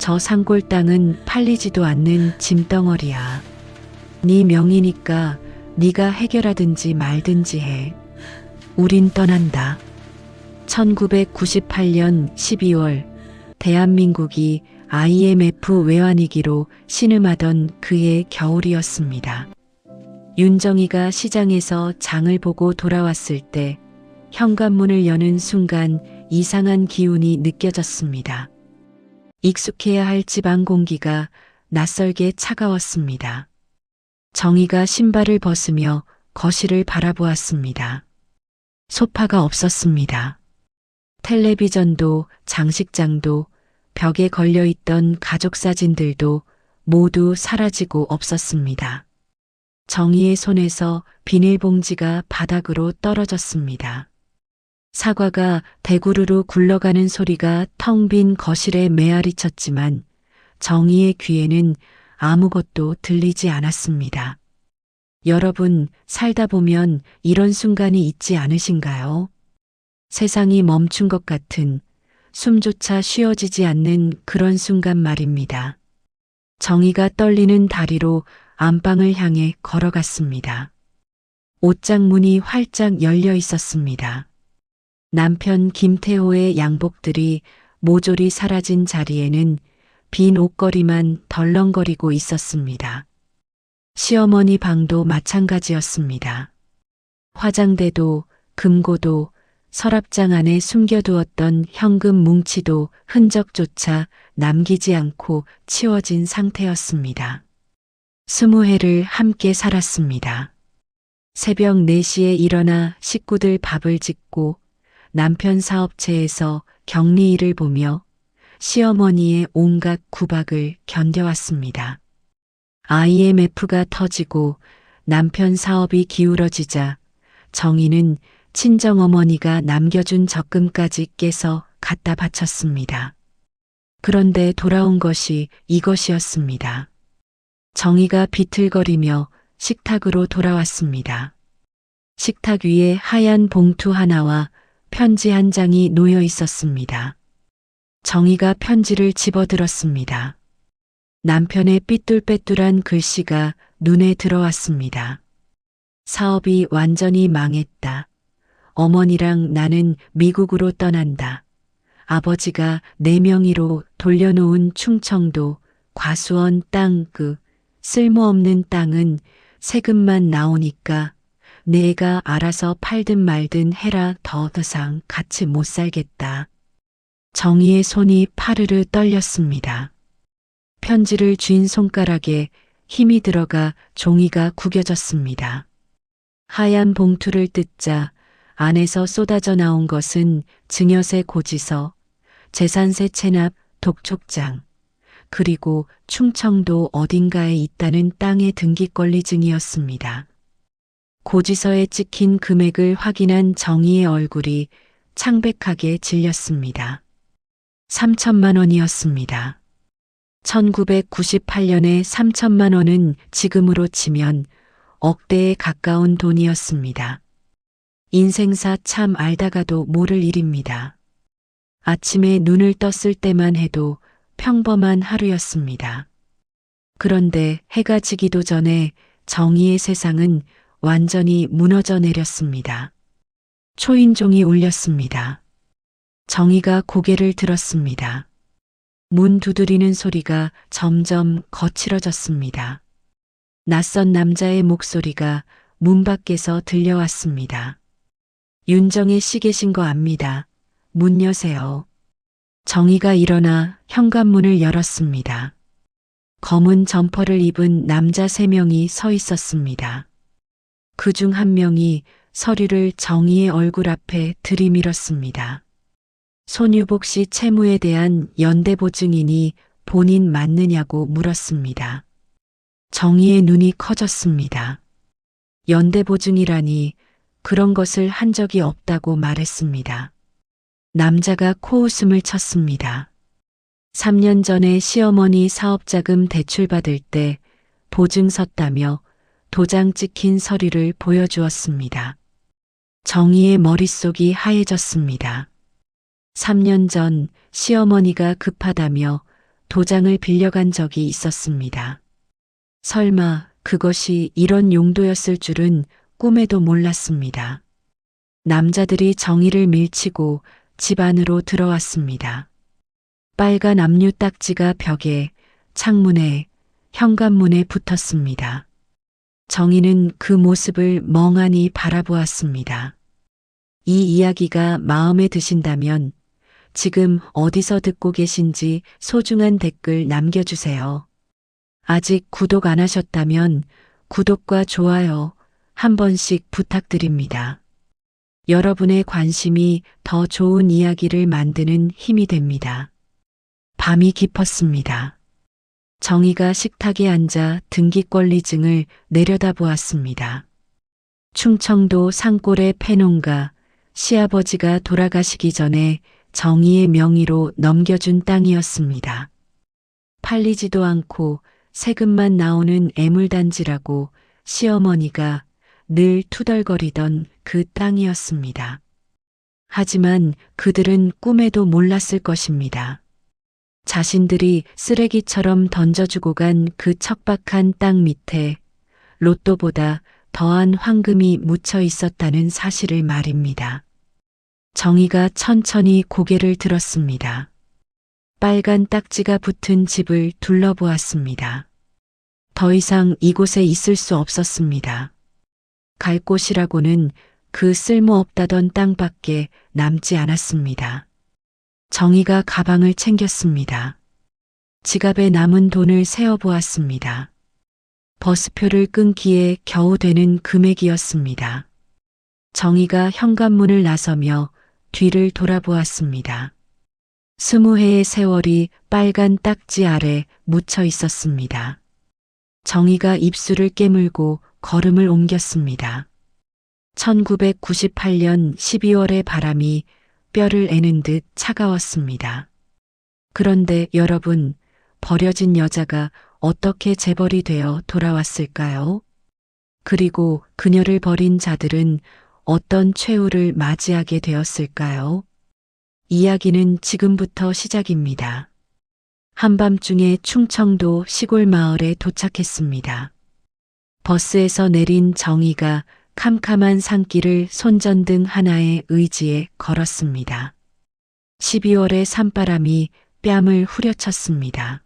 저 산골 땅은 팔리지도 않는 짐덩어리야. 네 명의니까 네가 해결하든지 말든지 해. 우린 떠난다. 1998년 12월 대한민국이 IMF 외환위기로 신음하던 그해 겨울이었습니다. 윤정이가 시장에서 장을 보고 돌아왔을 때 현관문을 여는 순간 이상한 기운이 느껴졌습니다. 익숙해야 할 집안 공기가 낯설게 차가웠습니다. 정희가 신발을 벗으며 거실을 바라보았습니다. 소파가 없었습니다. 텔레비전도 장식장도 벽에 걸려있던 가족 사진들도 모두 사라지고 없었습니다. 정희의 손에서 비닐봉지가 바닥으로 떨어졌습니다. 사과가 대구르르 굴러가는 소리가 텅 빈 거실에 메아리 쳤지만 정희의 귀에는 아무것도 들리지 않았습니다. 여러분, 살다 보면 이런 순간이 있지 않으신가요? 세상이 멈춘 것 같은, 숨조차 쉬어지지 않는 그런 순간 말입니다. 정희가 떨리는 다리로 안방을 향해 걸어갔습니다. 옷장 문이 활짝 열려 있었습니다. 남편 김태호의 양복들이 모조리 사라진 자리에는 빈 옷걸이만 덜렁거리고 있었습니다. 시어머니 방도 마찬가지였습니다. 화장대도 금고도 서랍장 안에 숨겨두었던 현금 뭉치도 흔적조차 남기지 않고 치워진 상태였습니다. 20해를 함께 살았습니다. 새벽 4시에 일어나 식구들 밥을 짓고 남편 사업체에서 격리 일을 보며 시어머니의 온갖 구박을 견뎌왔습니다. IMF가 터지고 남편 사업이 기울어지자 정희는 친정어머니가 남겨준 적금까지 깨서 갖다 바쳤습니다. 그런데 돌아온 것이 이것이었습니다. 정희가 비틀거리며 식탁으로 돌아왔습니다. 식탁 위에 하얀 봉투 하나와 편지 한 장이 놓여 있었습니다. 정희가 편지를 집어들었습니다. 남편의 삐뚤빼뚤한 글씨가 눈에 들어왔습니다. 사업이 완전히 망했다. 어머니랑 나는 미국으로 떠난다. 아버지가 내 명의로 돌려놓은 충청도, 과수원 땅 쓸모없는 땅은 세금만 나오니까 내가 알아서 팔든 말든 해라. 더 이상 같이 못 살겠다. 정희의 손이 파르르 떨렸습니다. 편지를 쥔 손가락에 힘이 들어가 종이가 구겨졌습니다. 하얀 봉투를 뜯자 안에서 쏟아져 나온 것은 증여세 고지서, 재산세 체납 독촉장, 그리고 충청도 어딘가에 있다는 땅의 등기권리증이었습니다. 고지서에 찍힌 금액을 확인한 정희의 얼굴이 창백하게 질렸습니다. 3천만 원이었습니다. 1998년에 3천만 원은 지금으로 치면 억대에 가까운 돈이었습니다. 인생사 참 알다가도 모를 일입니다. 아침에 눈을 떴을 때만 해도 평범한 하루였습니다. 그런데 해가 지기도 전에 정희의 세상은 완전히 무너져 내렸습니다. 초인종이 울렸습니다. 정희가 고개를 들었습니다. 문 두드리는 소리가 점점 거칠어졌습니다. 낯선 남자의 목소리가 문 밖에서 들려왔습니다. 윤정혜 씨 계신 거 압니다. 문 여세요. 정희가 일어나 현관문을 열었습니다. 검은 점퍼를 입은 남자 3명이 서 있었습니다. 그중 한 명이 서류를 정희의 얼굴 앞에 들이밀었습니다. 손유복 씨 채무에 대한 연대보증인이 본인 맞느냐고 물었습니다. 정희의 눈이 커졌습니다. 연대보증이라니 그런 것을 한 적이 없다고 말했습니다. 남자가 코웃음을 쳤습니다. 3년 전에 시어머니 사업자금 대출받을 때 보증 섰다며 도장 찍힌 서류를 보여주었습니다. 정희의 머릿속이 하얘졌습니다. 3년 전 시어머니가 급하다며 도장을 빌려간 적이 있었습니다. 설마 그것이 이런 용도였을 줄은 꿈에도 몰랐습니다. 남자들이 정희를 밀치고 집 안으로 들어왔습니다. 빨간 압류 딱지가 벽에, 창문에, 현관문에 붙었습니다. 정희는 그 모습을 멍하니 바라보았습니다. 이 이야기가 마음에 드신다면 지금 어디서 듣고 계신지 소중한 댓글 남겨주세요. 아직 구독 안 하셨다면 구독과 좋아요 한 번씩 부탁드립니다. 여러분의 관심이 더 좋은 이야기를 만드는 힘이 됩니다. 밤이 깊었습니다. 정희가 식탁에 앉아 등기권리증을 내려다보았습니다. 충청도 산골의 폐농가, 시아버지가 돌아가시기 전에 정희의 명의로 넘겨준 땅이었습니다. 팔리지도 않고 세금만 나오는 애물단지라고 시어머니가 늘 투덜거리던 그 땅이었습니다. 하지만 그들은 꿈에도 몰랐을 것입니다. 자신들이 쓰레기처럼 던져주고 간 그 척박한 땅 밑에 로또보다 더한 황금이 묻혀 있었다는 사실을 말입니다. 정희가 천천히 고개를 들었습니다. 빨간 딱지가 붙은 집을 둘러보았습니다. 더 이상 이곳에 있을 수 없었습니다. 갈 곳이라고는 그 쓸모없다던 땅밖에 남지 않았습니다. 정희가 가방을 챙겼습니다. 지갑에 남은 돈을 세어보았습니다. 버스표를 끊기에 겨우 되는 금액이었습니다. 정희가 현관문을 나서며 뒤를 돌아보았습니다. 20해의 세월이 빨간 딱지 아래 묻혀 있었습니다. 정희가 입술을 깨물고 걸음을 옮겼습니다. 1998년 12월의 바람이 뼈를 애는 듯 차가웠습니다. 그런데 여러분, 버려진 여자가 어떻게 재벌이 되어 돌아왔을까요? 그리고 그녀를 버린 자들은 어떤 최후를 맞이하게 되었을까요? 이야기는 지금부터 시작입니다. 한밤중에 충청도 시골 마을에 도착했습니다. 버스에서 내린 정희가 캄캄한 산길을 손전등 하나의 의지에 걸었습니다. 12월의 산바람이 뺨을 후려쳤습니다.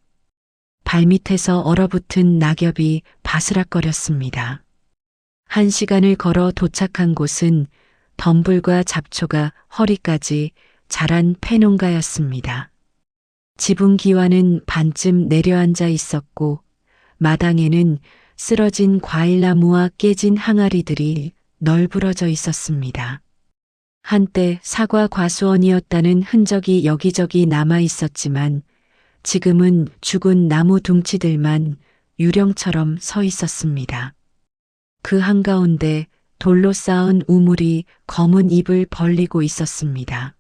발밑에서 얼어붙은 낙엽이 바스락거렸습니다. 1시간을 걸어 도착한 곳은 덤불과 잡초가 허리까지 자란 폐농가였습니다. 지붕 기와는 반쯤 내려앉아 있었고 마당에는 쓰러진 과일나무와 깨진 항아리들이 널브러져 있었습니다. 한때 사과 과수원이었다는 흔적이 여기저기 남아 있었지만 지금은 죽은 나무 둥치들만 유령처럼 서 있었습니다. 그 한가운데 돌로 쌓은 우물이 검은 입을 벌리고 있었습니다.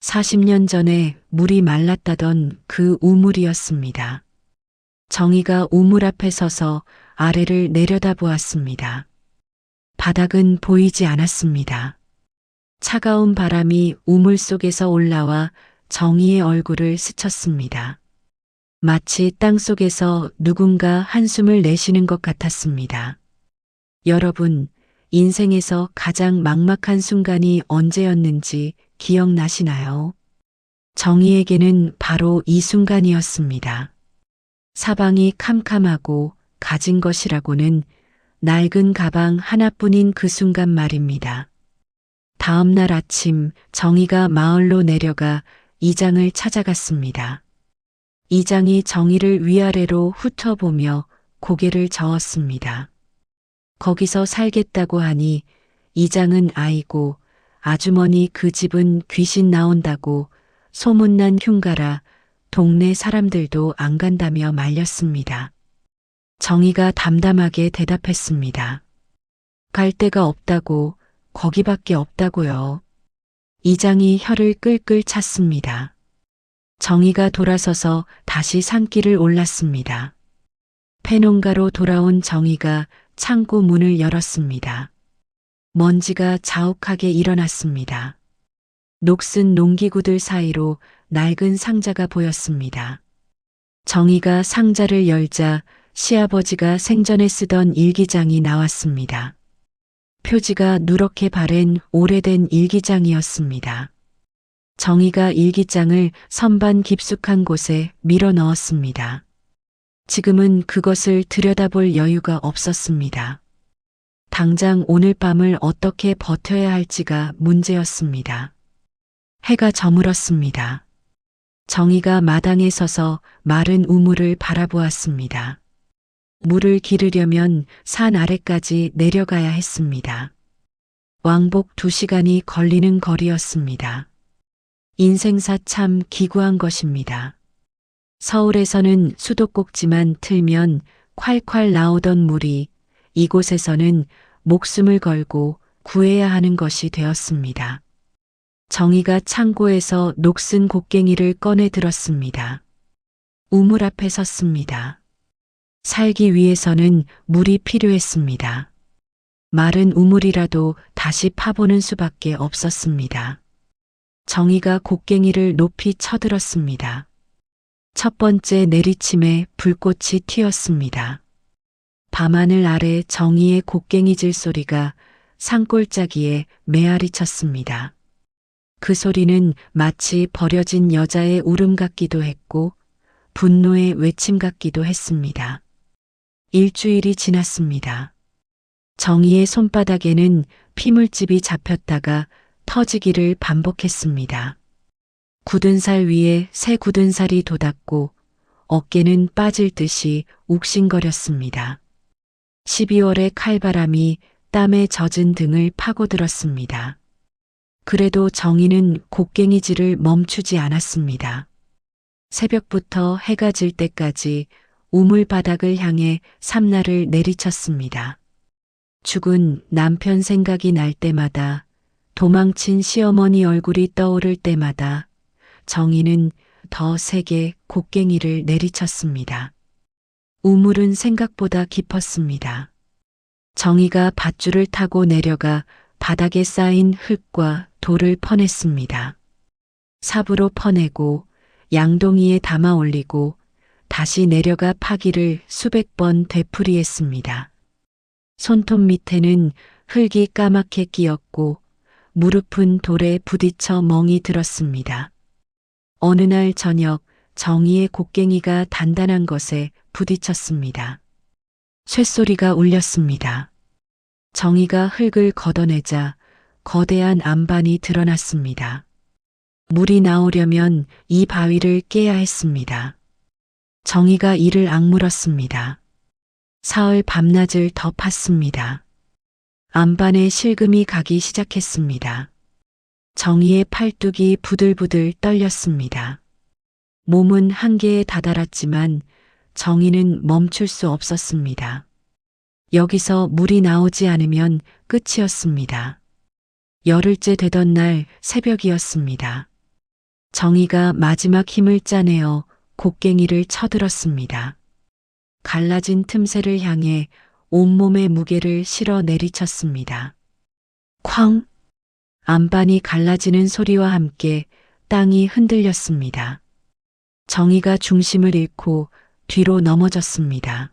40년 전에 물이 말랐다던 그 우물이었습니다. 정희가 우물 앞에 서서 아래를 내려다보았습니다. 바닥은 보이지 않았습니다. 차가운 바람이 우물 속에서 올라와 정희의 얼굴을 스쳤습니다. 마치 땅속에서 누군가 한숨을 내쉬는 것 같았습니다. 여러분, 인생에서 가장 막막한 순간이 언제였는지 기억나시나요? 정희에게는 바로 이 순간이었습니다. 사방이 캄캄하고 가진 것이라고는 낡은 가방 하나뿐인 그 순간 말입니다. 다음 날 아침 정희가 마을로 내려가 이장을 찾아갔습니다. 이장이 정희를 위아래로 훑어보며 고개를 저었습니다. 거기서 살겠다고 하니 이장은 아이고 아주머니 그 집은 귀신 나온다고 소문난 흉가라 동네 사람들도 안 간다며 말렸습니다. 정희가 담담하게 대답했습니다. 갈 데가 없다고, 거기밖에 없다고요. 이장이 혀를 끌끌 찼습니다. 정희가 돌아서서 다시 산길을 올랐습니다. 폐농가로 돌아온 정희가 창고 문을 열었습니다. 먼지가 자욱하게 일어났습니다. 녹슨 농기구들 사이로 낡은 상자가 보였습니다. 정희가 상자를 열자 시아버지가 생전에 쓰던 일기장이 나왔습니다. 표지가 누렇게 바랜 오래된 일기장이었습니다. 정희가 일기장을 선반 깊숙한 곳에 밀어 넣었습니다. 지금은 그것을 들여다볼 여유가 없었습니다. 당장 오늘 밤을 어떻게 버텨야 할지가 문제였습니다. 해가 저물었습니다. 정희가 마당에 서서 마른 우물을 바라보았습니다. 물을 기르려면 산 아래까지 내려가야 했습니다. 왕복 2시간이 걸리는 거리였습니다. 인생사 참 기구한 것입니다. 서울에서는 수도꼭지만 틀면 콸콸 나오던 물이 이곳에서는 목숨을 걸고 구해야 하는 것이 되었습니다. 정희가 창고에서 녹슨 곡괭이를 꺼내 들었습니다. 우물 앞에 섰습니다. 살기 위해서는 물이 필요했습니다. 마른 우물이라도 다시 파보는 수밖에 없었습니다. 정희가 곡괭이를 높이 쳐들었습니다. 첫 번째 내리침에 불꽃이 튀었습니다. 밤하늘 아래 정희의 곡괭이질 소리가 산골짜기에 메아리 쳤습니다. 그 소리는 마치 버려진 여자의 울음 같기도 했고 분노의 외침 같기도 했습니다. 일주일이 지났습니다. 정희의 손바닥에는 피물집이 잡혔다가 터지기를 반복했습니다. 굳은 살 위에 새 굳은 살이 돋았고 어깨는 빠질 듯이 욱신거렸습니다. 12월의 칼바람이 땀에 젖은 등을 파고들었습니다. 그래도 정희는 곡괭이질을 멈추지 않았습니다. 새벽부터 해가 질 때까지 우물 바닥을 향해 삼날을 내리쳤습니다. 죽은 남편 생각이 날 때마다, 도망친 시어머니 얼굴이 떠오를 때마다 정희는 더 세게 곡괭이를 내리쳤습니다. 우물은 생각보다 깊었습니다. 정희가 밧줄을 타고 내려가 바닥에 쌓인 흙과 돌을 퍼냈습니다. 삽으로 퍼내고 양동이에 담아 올리고 다시 내려가 파기를 수백 번 되풀이했습니다. 손톱 밑에는 흙이 까맣게 끼었고 무릎은 돌에 부딪혀 멍이 들었습니다. 어느 날 저녁 정희의 곡괭이가 단단한 것에 부딪혔습니다. 쇳소리가 울렸습니다. 정희가 흙을 걷어내자 거대한 안반이 드러났습니다. 물이 나오려면 이 바위를 깨야 했습니다. 정희가 이를 악물었습니다. 사흘 밤낮을 더 팠습니다. 안반에 실금이 가기 시작했습니다. 정희의 팔뚝이 부들부들 떨렸습니다. 몸은 한계에 다다랐지만 정희는 멈출 수 없었습니다. 여기서 물이 나오지 않으면 끝이었습니다. 열흘째 되던 날 새벽이었습니다. 정희가 마지막 힘을 짜내어 곡괭이를 쳐들었습니다. 갈라진 틈새를 향해 온몸의 무게를 실어 내리쳤습니다. 쾅! 안반이 갈라지는 소리와 함께 땅이 흔들렸습니다. 정희가 중심을 잃고 뒤로 넘어졌습니다.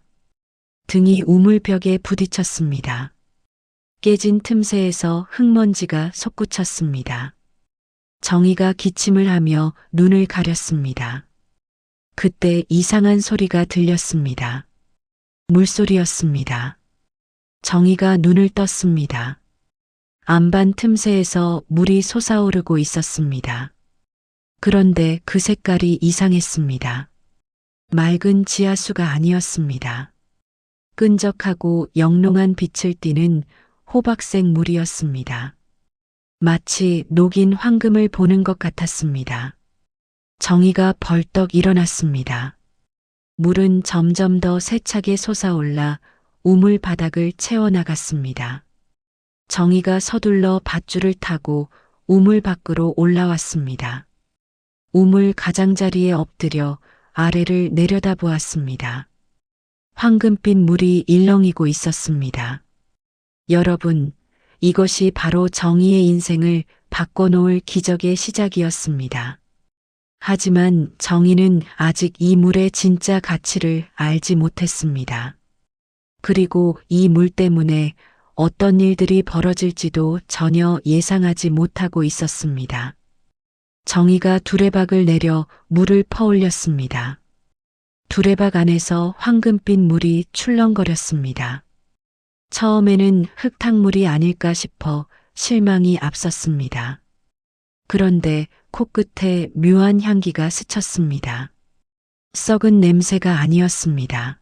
등이 우물벽에 부딪혔습니다. 깨진 틈새에서 흙먼지가 솟구쳤습니다. 정희가 기침을 하며 눈을 가렸습니다. 그때 이상한 소리가 들렸습니다. 물소리였습니다. 정희가 눈을 떴습니다. 안반 틈새에서 물이 솟아오르고 있었습니다. 그런데 그 색깔이 이상했습니다. 맑은 지하수가 아니었습니다. 끈적하고 영롱한 빛을 띠는 호박색 물이었습니다. 마치 녹인 황금을 보는 것 같았습니다. 정희가 벌떡 일어났습니다. 물은 점점 더 세차게 솟아올라 우물 바닥을 채워나갔습니다. 정희가 서둘러 밧줄을 타고 우물 밖으로 올라왔습니다. 우물 가장자리에 엎드려 아래를 내려다보았습니다. 황금빛 물이 일렁이고 있었습니다. 여러분, 이것이 바로 정희의 인생을 바꿔놓을 기적의 시작이었습니다. 하지만 정희는 아직 이 물의 진짜 가치를 알지 못했습니다. 그리고 이 물 때문에 어떤 일들이 벌어질지도 전혀 예상하지 못하고 있었습니다. 정희가 두레박을 내려 물을 퍼올렸습니다. 두레박 안에서 황금빛 물이 출렁거렸습니다. 처음에는 흙탕물이 아닐까 싶어 실망이 앞섰습니다. 그런데 코끝에 묘한 향기가 스쳤습니다. 썩은 냄새가 아니었습니다.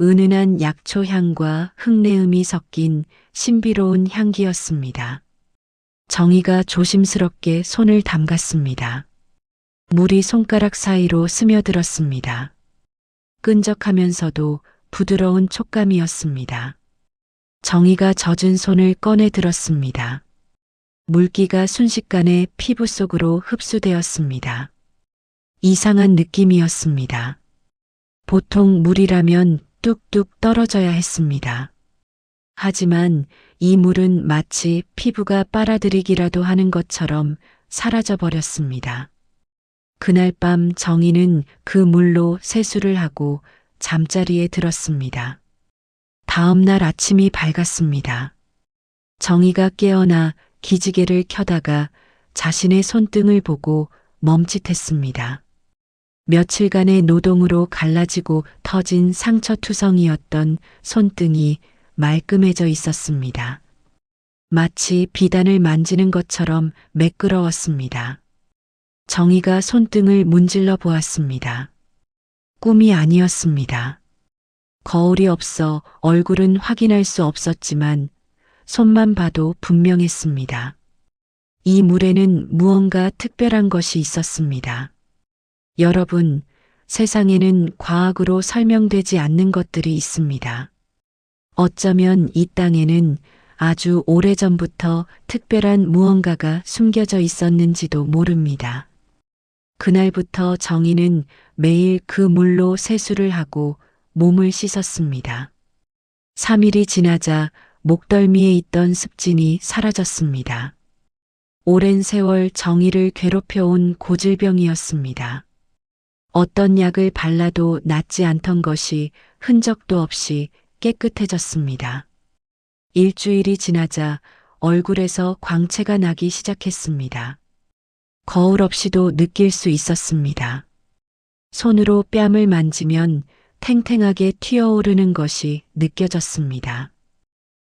은은한 약초 향과 흙내음이 섞인 신비로운 향기였습니다. 정희가 조심스럽게 손을 담갔습니다. 물이 손가락 사이로 스며들었습니다. 끈적하면서도 부드러운 촉감이었습니다. 정희가 젖은 손을 꺼내 들었습니다. 물기가 순식간에 피부 속으로 흡수되었습니다. 이상한 느낌이었습니다. 보통 물이라면 뚝뚝 떨어져야 했습니다. 하지만 이 물은 마치 피부가 빨아들이기라도 하는 것처럼 사라져 버렸습니다. 그날 밤 정희는 그 물로 세수를 하고 잠자리에 들었습니다. 다음 날 아침이 밝았습니다. 정희가 깨어나 기지개를 켜다가 자신의 손등을 보고 멈칫했습니다. 며칠간의 노동으로 갈라지고 터진 상처투성이었던 손등이 말끔해져 있었습니다. 마치 비단을 만지는 것처럼 매끄러웠습니다. 정희가 손등을 문질러 보았습니다. 꿈이 아니었습니다. 거울이 없어 얼굴은 확인할 수 없었지만 손만 봐도 분명했습니다. 이 물에는 무언가 특별한 것이 있었습니다. 여러분, 세상에는 과학으로 설명되지 않는 것들이 있습니다. 어쩌면 이 땅에는 아주 오래전부터 특별한 무언가가 숨겨져 있었는지도 모릅니다. 그날부터 정희는 매일 그 물로 세수를 하고 몸을 씻었습니다. 3일이 지나자 목덜미에 있던 습진이 사라졌습니다. 오랜 세월 정희를 괴롭혀온 고질병이었습니다. 어떤 약을 발라도 낫지 않던 것이 흔적도 없이 깨끗해졌습니다. 일주일이 지나자 얼굴에서 광채가 나기 시작했습니다. 거울 없이도 느낄 수 있었습니다. 손으로 뺨을 만지면 탱탱하게 튀어오르는 것이 느껴졌습니다.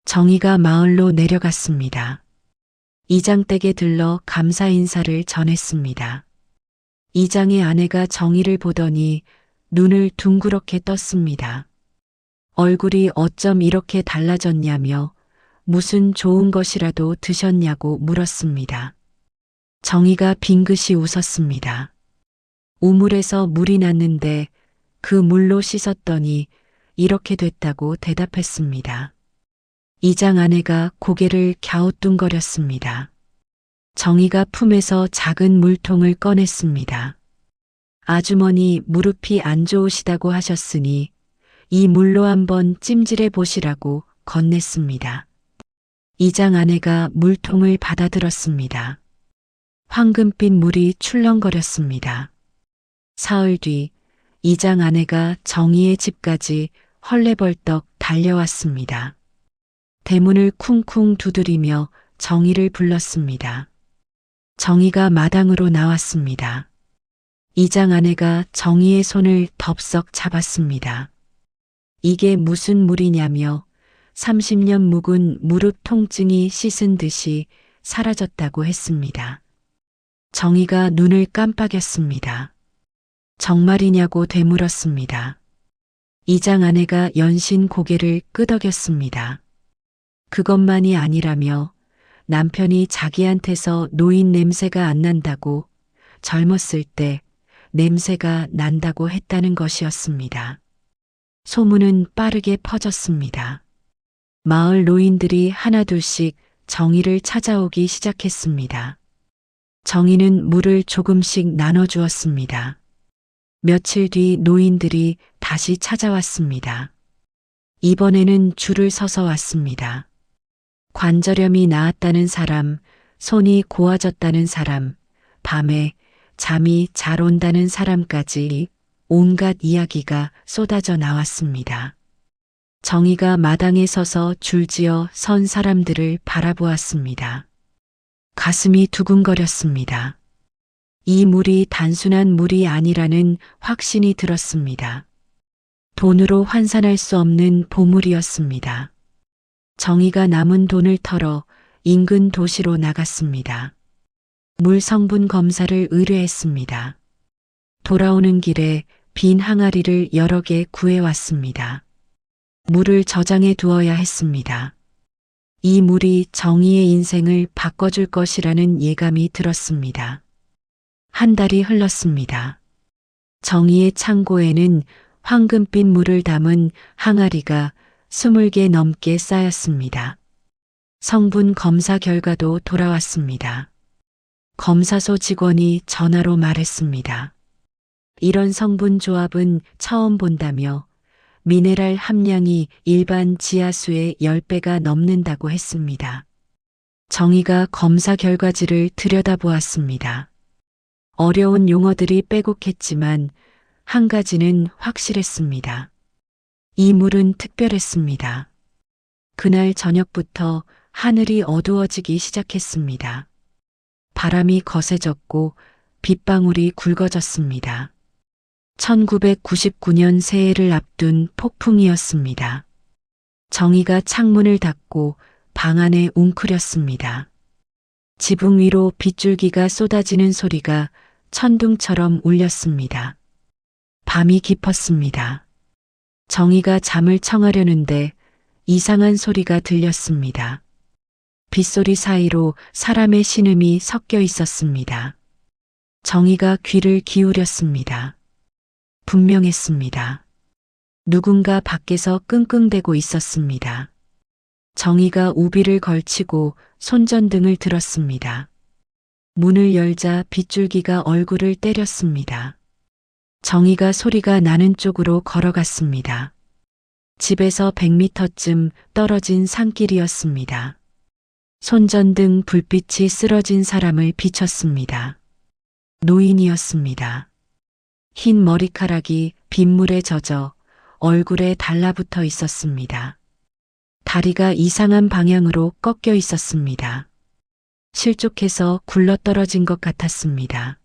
정희가 마을로 내려갔습니다. 이장댁에 들러 감사 인사를 전했습니다. 이장의 아내가 정희를 보더니 눈을 둥그렇게 떴습니다. 얼굴이 어쩜 이렇게 달라졌냐며 무슨 좋은 것이라도 드셨냐고 물었습니다. 정희가 빙긋이 웃었습니다. 우물에서 물이 났는데 그 물로 씻었더니 이렇게 됐다고 대답했습니다. 이장 아내가 고개를 갸우뚱거렸습니다. 정희가 품에서 작은 물통을 꺼냈습니다. 아주머니 무릎이 안 좋으시다고 하셨으니 이 물로 한번 찜질해 보시라고 건넸습니다. 이장 아내가 물통을 받아들었습니다. 황금빛 물이 출렁거렸습니다. 사흘 뒤 이장 아내가 정희의 집까지 헐레벌떡 달려왔습니다. 대문을 쿵쿵 두드리며 정희를 불렀습니다. 정희가 마당으로 나왔습니다. 이장 아내가 정희의 손을 덥석 잡았습니다. 이게 무슨 물이냐며 30년 묵은 무릎 통증이 씻은 듯이 사라졌다고 했습니다. 정희가 눈을 깜빡였습니다. 정말이냐고 되물었습니다. 이장 아내가 연신 고개를 끄덕였습니다. 그것만이 아니라며 남편이 자기한테서 노인 냄새가 안 난다고 젊었을 때 냄새가 난다고 했다는 것이었습니다. 소문은 빠르게 퍼졌습니다. 마을 노인들이 하나둘씩 정희를 찾아오기 시작했습니다. 정희는 물을 조금씩 나눠주었습니다. 며칠 뒤 노인들이 다시 찾아왔습니다. 이번에는 줄을 서서 왔습니다. 관절염이 나았다는 사람, 손이 고와졌다는 사람, 밤에 잠이 잘 온다는 사람까지 온갖 이야기가 쏟아져 나왔습니다. 정희가 마당에 서서 줄지어 선 사람들을 바라보았습니다. 가슴이 두근거렸습니다. 이 물이 단순한 물이 아니라는 확신이 들었습니다. 돈으로 환산할 수 없는 보물이었습니다. 정희가 남은 돈을 털어 인근 도시로 나갔습니다. 물 성분 검사를 의뢰했습니다. 돌아오는 길에 빈 항아리를 여러 개 구해왔습니다. 물을 저장해 두어야 했습니다. 이 물이 정희의 인생을 바꿔줄 것이라는 예감이 들었습니다. 한 달이 흘렀습니다. 정희의 창고에는 황금빛 물을 담은 항아리가 20개 넘게 쌓였습니다. 성분 검사 결과도 돌아왔습니다. 검사소 직원이 전화로 말했습니다. 이런 성분 조합은 처음 본다며 미네랄 함량이 일반 지하수의 10배가 넘는다고 했습니다. 정희가 검사 결과지를 들여다보았습니다. 어려운 용어들이 빼곡했지만 한 가지는 확실했습니다. 이 물은 특별했습니다. 그날 저녁부터 하늘이 어두워지기 시작했습니다. 바람이 거세졌고 빗방울이 굵어졌습니다. 1999년 새해를 앞둔 폭풍이었습니다. 정희가 창문을 닫고 방 안에 웅크렸습니다. 지붕 위로 빗줄기가 쏟아지는 소리가 천둥처럼 울렸습니다. 밤이 깊었습니다. 정희가 잠을 청하려는데 이상한 소리가 들렸습니다. 빗소리 사이로 사람의 신음이 섞여 있었습니다. 정희가 귀를 기울였습니다. 분명했습니다. 누군가 밖에서 끙끙대고 있었습니다. 정희가 우비를 걸치고 손전등을 들었습니다. 문을 열자 빗줄기가 얼굴을 때렸습니다. 정희가 소리가 나는 쪽으로 걸어갔습니다. 집에서 100m쯤 떨어진 산길이었습니다. 손전등 불빛이 쓰러진 사람을 비췄습니다. 노인이었습니다. 흰 머리카락이 빗물에 젖어 얼굴에 달라붙어 있었습니다. 다리가 이상한 방향으로 꺾여 있었습니다. 실족해서 굴러떨어진 것 같았습니다.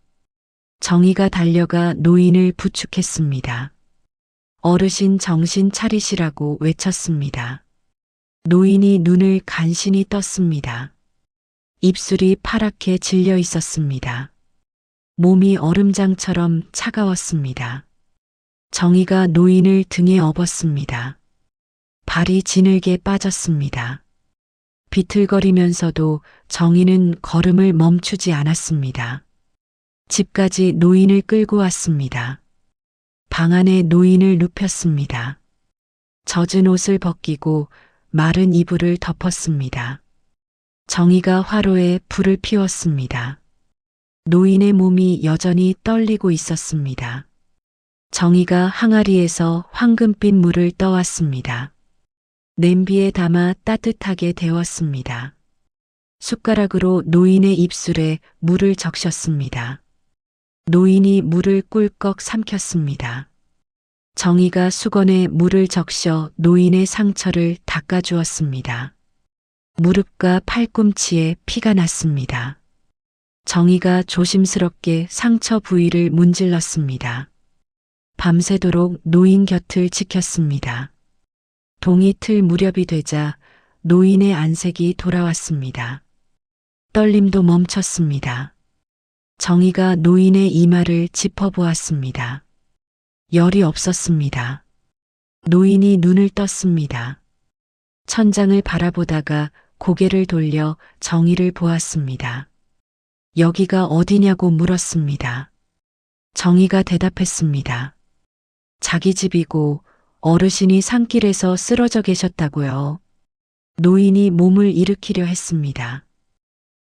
정희가 달려가 노인을 부축했습니다. 어르신 정신 차리시라고 외쳤습니다. 노인이 눈을 간신히 떴습니다. 입술이 파랗게 질려 있었습니다. 몸이 얼음장처럼 차가웠습니다. 정희가 노인을 등에 업었습니다. 발이 지늘게 빠졌습니다. 비틀거리면서도 정희는 걸음을 멈추지 않았습니다. 집까지 노인을 끌고 왔습니다. 방 안에 노인을 눕혔습니다. 젖은 옷을 벗기고 마른 이불을 덮었습니다. 정희가 화로에 불을 피웠습니다. 노인의 몸이 여전히 떨리고 있었습니다. 정희가 항아리에서 황금빛 물을 떠왔습니다. 냄비에 담아 따뜻하게 데웠습니다. 숟가락으로 노인의 입술에 물을 적셨습니다. 노인이 물을 꿀꺽 삼켰습니다. 정희가 수건에 물을 적셔 노인의 상처를 닦아주었습니다. 무릎과 팔꿈치에 피가 났습니다. 정희가 조심스럽게 상처 부위를 문질렀습니다. 밤새도록 노인 곁을 지켰습니다. 동이 틀 무렵이 되자 노인의 안색이 돌아왔습니다. 떨림도 멈췄습니다. 정희가 노인의 이마를 짚어보았습니다. 열이 없었습니다. 노인이 눈을 떴습니다. 천장을 바라보다가 고개를 돌려 정희를 보았습니다. 여기가 어디냐고 물었습니다. 정희가 대답했습니다. 자기 집이고 어르신이 산길에서 쓰러져 계셨다고요. 노인이 몸을 일으키려 했습니다.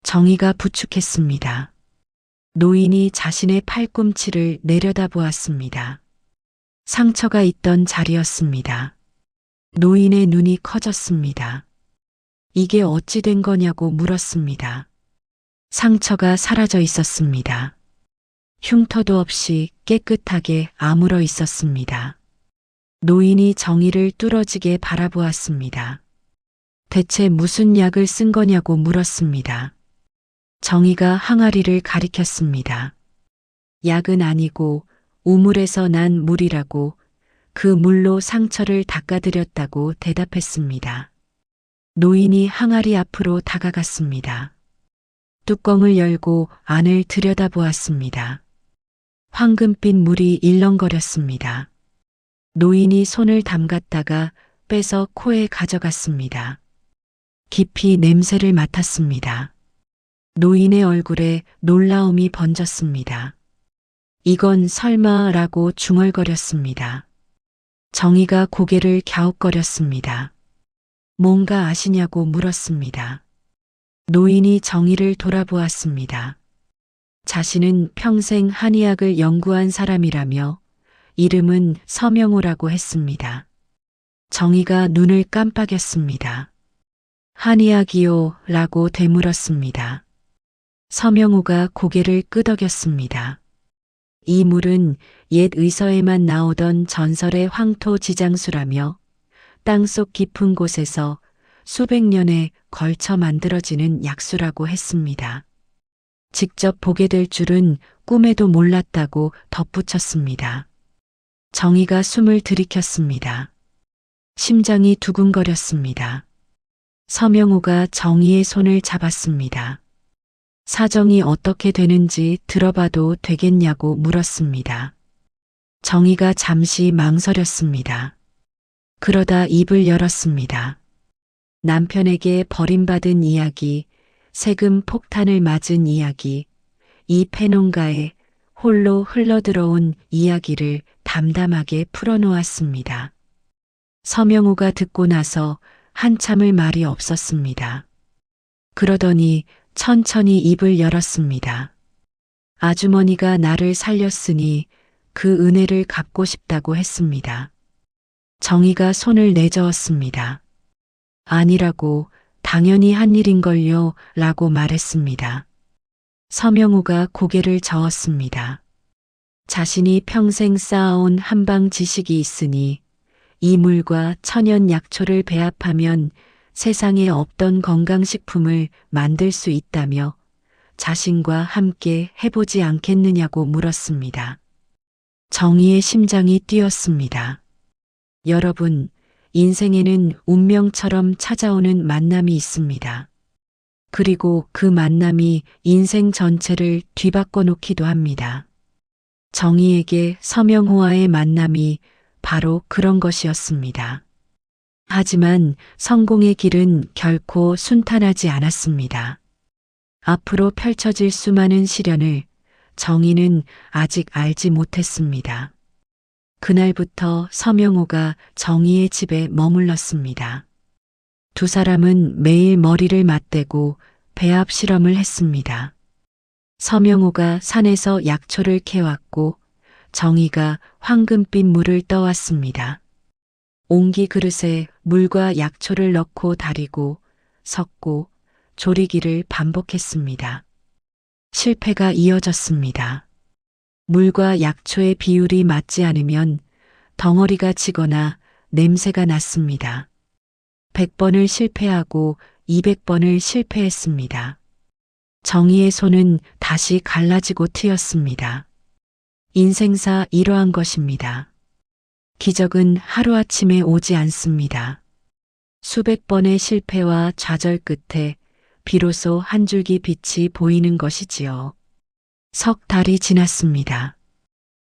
정희가 부축했습니다. 노인이 자신의 팔꿈치를 내려다보았습니다. 상처가 있던 자리였습니다. 노인의 눈이 커졌습니다. 이게 어찌 된 거냐고 물었습니다. 상처가 사라져 있었습니다. 흉터도 없이 깨끗하게 아물어 있었습니다. 노인이 정희를 뚫어지게 바라보았습니다. 대체 무슨 약을 쓴 거냐고 물었습니다. 정희가 항아리를 가리켰습니다. 약은 아니고 우물에서 난 물이라고, 그 물로 상처를 닦아드렸다고 대답했습니다. 노인이 항아리 앞으로 다가갔습니다. 뚜껑을 열고 안을 들여다보았습니다. 황금빛 물이 일렁거렸습니다. 노인이 손을 담갔다가 빼서 코에 가져갔습니다. 깊이 냄새를 맡았습니다. 노인의 얼굴에 놀라움이 번졌습니다. 이건 설마라고 중얼거렸습니다. 정희가 고개를 갸웃거렸습니다. 뭔가 아시냐고 물었습니다. 노인이 정희를 돌아보았습니다. 자신은 평생 한의학을 연구한 사람이라며 이름은 서명호라고 했습니다. 정희가 눈을 깜빡였습니다. 한의학이요? 라고 되물었습니다. 서명호가 고개를 끄덕였습니다. 이 물은 옛 의서에만 나오던 전설의 황토지장수라며 땅속 깊은 곳에서 수백 년에 걸쳐 만들어지는 약수라고 했습니다. 직접 보게 될 줄은 꿈에도 몰랐다고 덧붙였습니다. 정희가 숨을 들이켰습니다. 심장이 두근거렸습니다. 서명호가 정희의 손을 잡았습니다. 사정이 어떻게 되는지 들어봐도 되겠냐고 물었습니다. 정희가 잠시 망설였습니다. 그러다 입을 열었습니다. 남편에게 버림받은 이야기, 세금 폭탄을 맞은 이야기, 이 폐농가에 홀로 흘러들어온 이야기를 담담하게 풀어놓았습니다. 서명호가 듣고 나서 한참을 말이 없었습니다. 그러더니 천천히 입을 열었습니다. 아주머니가 나를 살렸으니 그 은혜를 갚고 싶다고 했습니다. 정희가 손을 내저었습니다. 아니라고, 당연히 한 일인걸요 라고 말했습니다. 서명호가 고개를 저었습니다. 자신이 평생 쌓아온 한방 지식이 있으니 이 물과 천연 약초를 배합하면 세상에 없던 건강식품을 만들 수 있다며 자신과 함께 해보지 않겠느냐고 물었습니다. 정희의 심장이 뛰었습니다. 여러분, 인생에는 운명처럼 찾아오는 만남이 있습니다. 그리고 그 만남이 인생 전체를 뒤바꿔 놓기도 합니다. 정희에게 서명호와의 만남이 바로 그런 것이었습니다. 하지만 성공의 길은 결코 순탄하지 않았습니다. 앞으로 펼쳐질 수많은 시련을 정희는 아직 알지 못했습니다. 그날부터 서명호가 정희의 집에 머물렀습니다. 두 사람은 매일 머리를 맞대고 배합 실험을 했습니다. 서명호가 산에서 약초를 캐왔고 정희가 황금빛 물을 떠왔습니다. 옹기 그릇에 물과 약초를 넣고 다리고 섞고 조리기를 반복했습니다. 실패가 이어졌습니다. 물과 약초의 비율이 맞지 않으면 덩어리가 지거나 냄새가 났습니다. 100번을 실패하고 200번을 실패했습니다. 정희의 손은 다시 갈라지고 트였습니다. 인생사 이러한 것입니다. 기적은 하루아침에 오지 않습니다. 수백 번의 실패와 좌절 끝에 비로소 한 줄기 빛이 보이는 것이지요. 석 달이 지났습니다.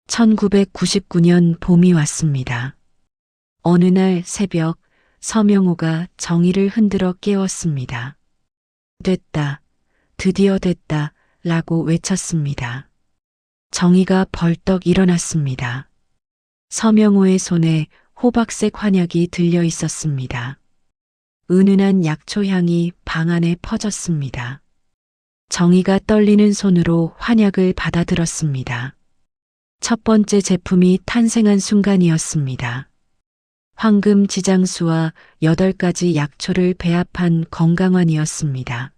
1999년 봄이 왔습니다. 어느 날 새벽 서명호가 정희를 흔들어 깨웠습니다. 됐다. 드디어 됐다. 라고 외쳤습니다. 정희가 벌떡 일어났습니다. 서명호의 손에 호박색 환약이 들려 있었습니다. 은은한 약초향이 방 안에 퍼졌습니다. 정희가 떨리는 손으로 환약을 받아들었습니다. 첫 번째 제품이 탄생한 순간이었습니다. 황금 지장수와 8가지 약초를 배합한 건강환이었습니다.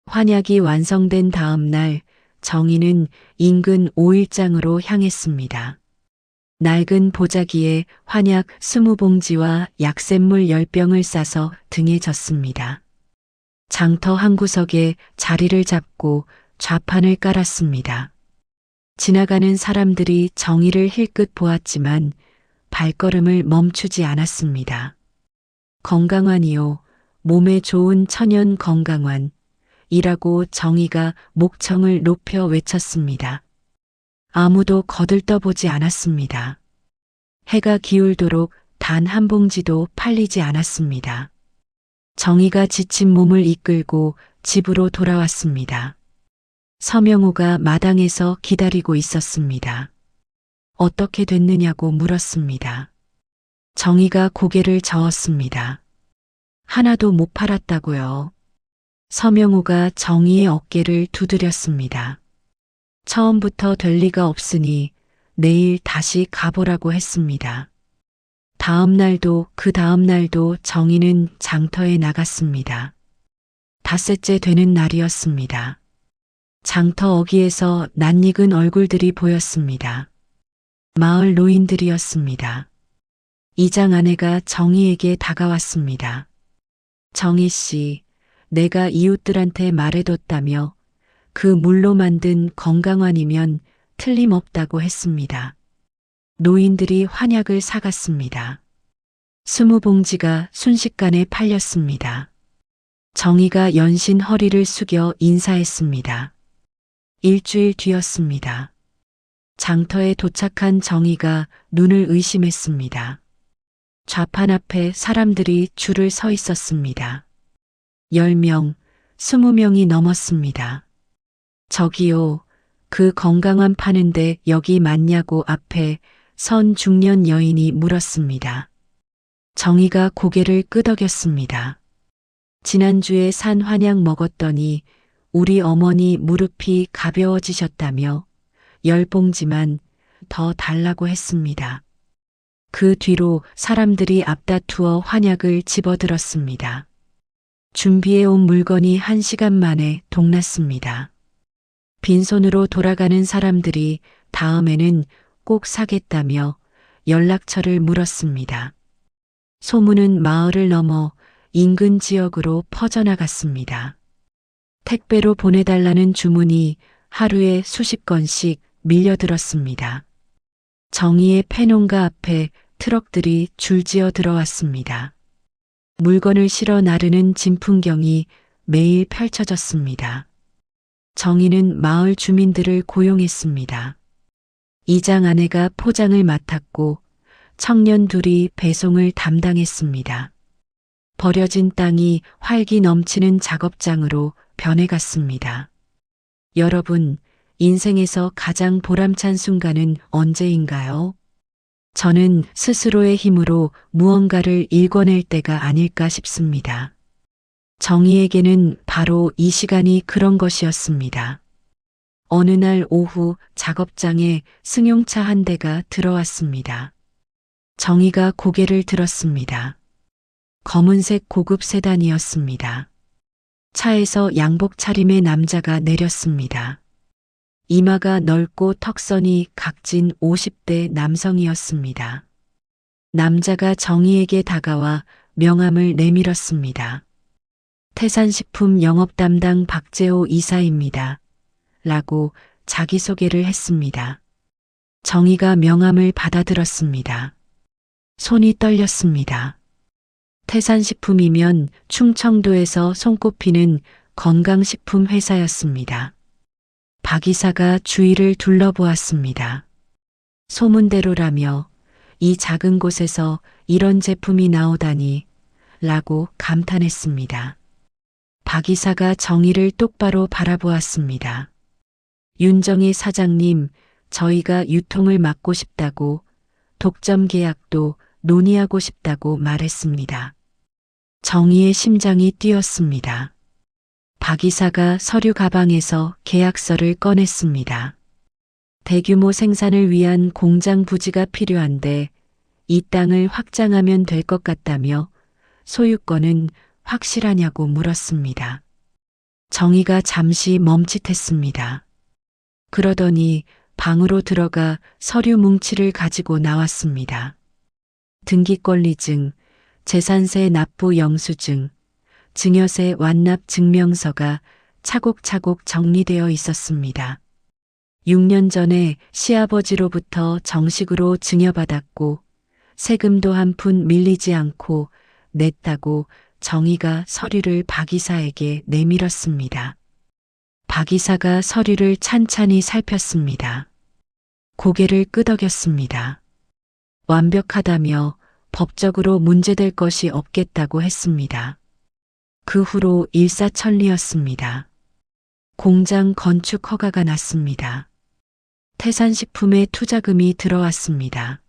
환약이 완성된 다음 날 정희는 인근 오일장으로 향했습니다. 낡은 보자기에 환약 20봉지와 약샘물 10병을 싸서 등에 졌습니다. 장터 한 구석에 자리를 잡고 좌판을 깔았습니다. 지나가는 사람들이 정희를 힐끗 보았지만 발걸음을 멈추지 않았습니다. 건강환이요, 몸에 좋은 천연 건강환, 이라고 정희가 목청을 높여 외쳤습니다. 아무도 거들떠보지 않았습니다. 해가 기울도록 단 한 봉지도 팔리지 않았습니다. 정희가 지친 몸을 이끌고 집으로 돌아왔습니다. 서명호가 마당에서 기다리고 있었습니다. 어떻게 됐느냐고 물었습니다. 정희가 고개를 저었습니다. 하나도 못 팔았다고요. 서명호가 정희의 어깨를 두드렸습니다. 처음부터 될 리가 없으니 내일 다시 가보라고 했습니다. 다음 날도 그 다음 날도 정희는 장터에 나갔습니다. 닷새째 되는 날이었습니다. 장터 어귀에서 낯익은 얼굴들이 보였습니다. 마을 노인들이었습니다. 이장 아내가 정희에게 다가왔습니다. 정희 씨, 내가 이웃들한테 말해뒀다며 그 물로 만든 건강환이면 틀림없다고 했습니다. 노인들이 환약을 사갔습니다. 20봉지가 순식간에 팔렸습니다. 정희가 연신 허리를 숙여 인사했습니다. 일주일 뒤였습니다. 장터에 도착한 정희가 눈을 의심했습니다. 좌판 앞에 사람들이 줄을 서 있었습니다. 10명, 20명이 넘었습니다. 저기요, 그 건강환 파는데 여기 맞냐고 앞에 선 중년 여인이 물었습니다. 정희가 고개를 끄덕였습니다. 지난주에 산 환약 먹었더니 우리 어머니 무릎이 가벼워지셨다며 10봉지만 더 달라고 했습니다. 그 뒤로 사람들이 앞다투어 환약을 집어들었습니다. 준비해온 물건이 1시간 만에 동났습니다. 빈손으로 돌아가는 사람들이 다음에는 꼭 사겠다며 연락처를 물었습니다. 소문은 마을을 넘어 인근 지역으로 퍼져나갔습니다. 택배로 보내달라는 주문이 하루에 수십 건씩 밀려들었습니다. 정희의 폐농가 앞에 트럭들이 줄지어 들어왔습니다. 물건을 실어 나르는 진풍경이 매일 펼쳐졌습니다. 정희는 마을 주민들을 고용했습니다. 이장 아내가 포장을 맡았고 청년 둘이 배송을 담당했습니다. 버려진 땅이 활기 넘치는 작업장으로 변해갔습니다. 여러분, 인생에서 가장 보람찬 순간은 언제인가요? 저는 스스로의 힘으로 무언가를 일궈낼 때가 아닐까 싶습니다. 정희에게는 바로 이 시간이 그런 것이었습니다. 어느 날 오후 작업장에 승용차 한 대가 들어왔습니다. 정희가 고개를 들었습니다. 검은색 고급 세단이었습니다. 차에서 양복 차림의 남자가 내렸습니다. 이마가 넓고 턱선이 각진 50대 남성이었습니다. 남자가 정희에게 다가와 명함을 내밀었습니다. 태산식품 영업 담당 박재호 이사입니다. 라고 자기소개를 했습니다. 정희가 명함을 받아들었습니다. 손이 떨렸습니다. 태산식품이면 충청도에서 손꼽히는 건강식품 회사였습니다. 박 이사가 주위를 둘러보았습니다. 소문대로라며 이 작은 곳에서 이런 제품이 나오다니 라고 감탄했습니다. 박 이사가 정희를 똑바로 바라보았습니다. 윤정희 사장님, 저희가 유통을 맡고 싶다고 독점 계약도 논의하고 싶다고 말했습니다. 정희의 심장이 뛰었습니다. 박 이사가 서류 가방에서 계약서를 꺼냈습니다. 대규모 생산을 위한 공장 부지가 필요한데 이 땅을 확장하면 될 것 같다며 소유권은 확실하냐고 물었습니다. 정희가 잠시 멈칫했습니다. 그러더니 방으로 들어가 서류 뭉치를 가지고 나왔습니다. 등기권리증, 재산세 납부 영수증, 증여세 완납 증명서가 차곡차곡 정리되어 있었습니다. 6년 전에 시아버지로부터 정식으로 증여받았고 세금도 한 푼 밀리지 않고 냈다고 정희가 서류를 박 이사에게 내밀었습니다. 박 이사가 서류를 찬찬히 살폈습니다. 고개를 끄덕였습니다. 완벽하다며 법적으로 문제될 것이 없겠다고 했습니다. 그 후로 일사천리였습니다. 공장 건축 허가가 났습니다. 태산식품에 투자금이 들어왔습니다.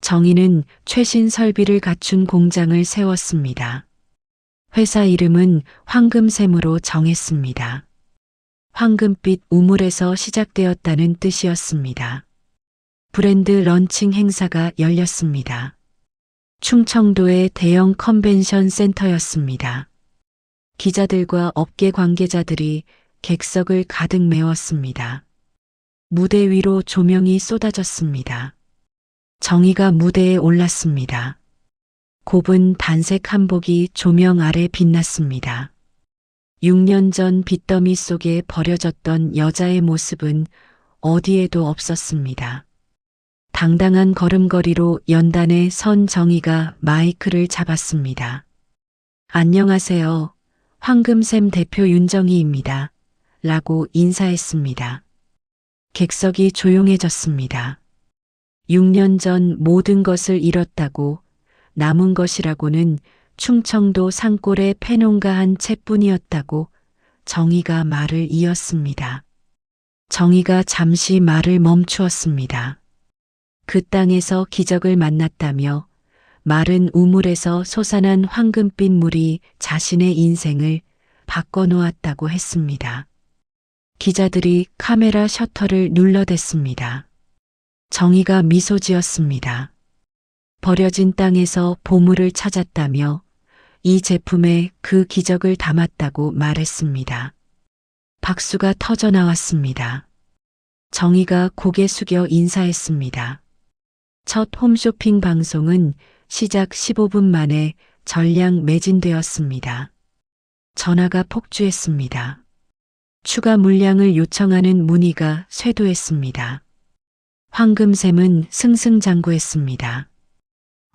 정희는 최신 설비를 갖춘 공장을 세웠습니다. 회사 이름은 황금샘으로 정했습니다. 황금빛 우물에서 시작되었다는 뜻이었습니다. 브랜드 런칭 행사가 열렸습니다. 충청도의 대형 컨벤션 센터였습니다. 기자들과 업계 관계자들이 객석을 가득 메웠습니다. 무대 위로 조명이 쏟아졌습니다. 정희가 무대에 올랐습니다. 곱은 단색 한복이 조명 아래 빛났습니다. 6년 전 빚더미 속에 버려졌던 여자의 모습은 어디에도 없었습니다. 당당한 걸음걸이로 연단에 선 정희가 마이크를 잡았습니다. 안녕하세요. 황금샘 대표 윤정희입니다. 라고 인사했습니다. 객석이 조용해졌습니다. 6년 전 모든 것을 잃었다고 남은 것이라고는 충청도 산골의 폐농가 한 채뿐이었다고 정희가 말을 이었습니다. 정희가 잠시 말을 멈추었습니다. 그 땅에서 기적을 만났다며 마른 우물에서 솟아난 황금빛 물이 자신의 인생을 바꿔놓았다고 했습니다. 기자들이 카메라 셔터를 눌러댔습니다. 정희가 미소 지었습니다. 버려진 땅에서 보물을 찾았다며 이 제품에 그 기적을 담았다고 말했습니다. 박수가 터져 나왔습니다. 정희가 고개 숙여 인사했습니다. 첫 홈쇼핑 방송은 시작 15분 만에 전량 매진되었습니다. 전화가 폭주했습니다. 추가 물량을 요청하는 문의가 쇄도했습니다. 황금샘은 승승장구했습니다.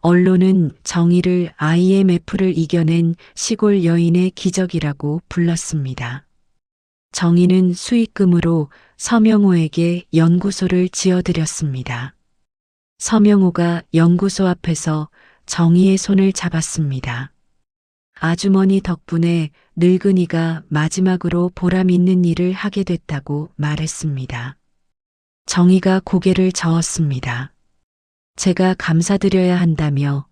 언론은 정희를 IMF를 이겨낸 시골 여인의 기적이라고 불렀습니다. 정희는 수익금으로 서명호에게 연구소를 지어드렸습니다. 서명호가 연구소 앞에서 정희의 손을 잡았습니다. 아주머니 덕분에 늙은이가 마지막으로 보람 있는 일을 하게 됐다고 말했습니다. 정희가 고개를 저었습니다. 제가 감사드려야 한다며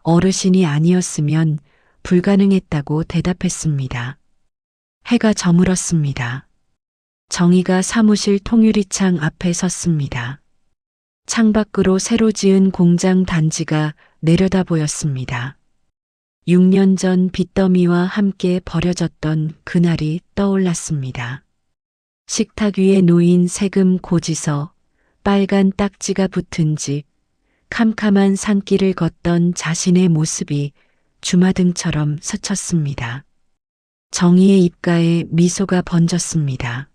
어르신이 아니었으면 불가능했다고 대답했습니다. 해가 저물었습니다. 정희가 사무실 통유리창 앞에 섰습니다. 창밖으로 새로 지은 공장 단지가 내려다 보였습니다. 6년 전 빚더미와 함께 버려졌던 그날이 떠올랐습니다. 식탁 위에 놓인 세금 고지서, 빨간 딱지가 붙은 집, 캄캄한 산길을 걷던 자신의 모습이 주마등처럼 스쳤습니다. 정희의 입가에 미소가 번졌습니다.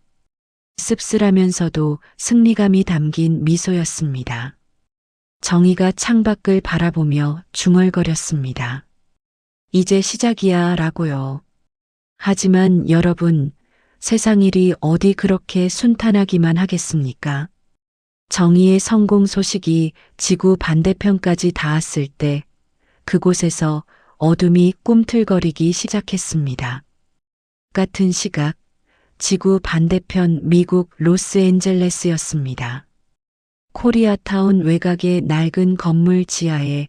씁쓸하면서도 승리감이 담긴 미소였습니다. 정희가 창밖을 바라보며 중얼거렸습니다. 이제 시작이야 라고요. 하지만 여러분, 세상 일이 어디 그렇게 순탄하기만 하겠습니까? 정희의 성공 소식이 지구 반대편까지 닿았을 때 그곳에서 어둠이 꿈틀거리기 시작했습니다. 같은 시각, 지구 반대편 미국 로스앤젤레스였습니다. 코리아타운 외곽의 낡은 건물 지하에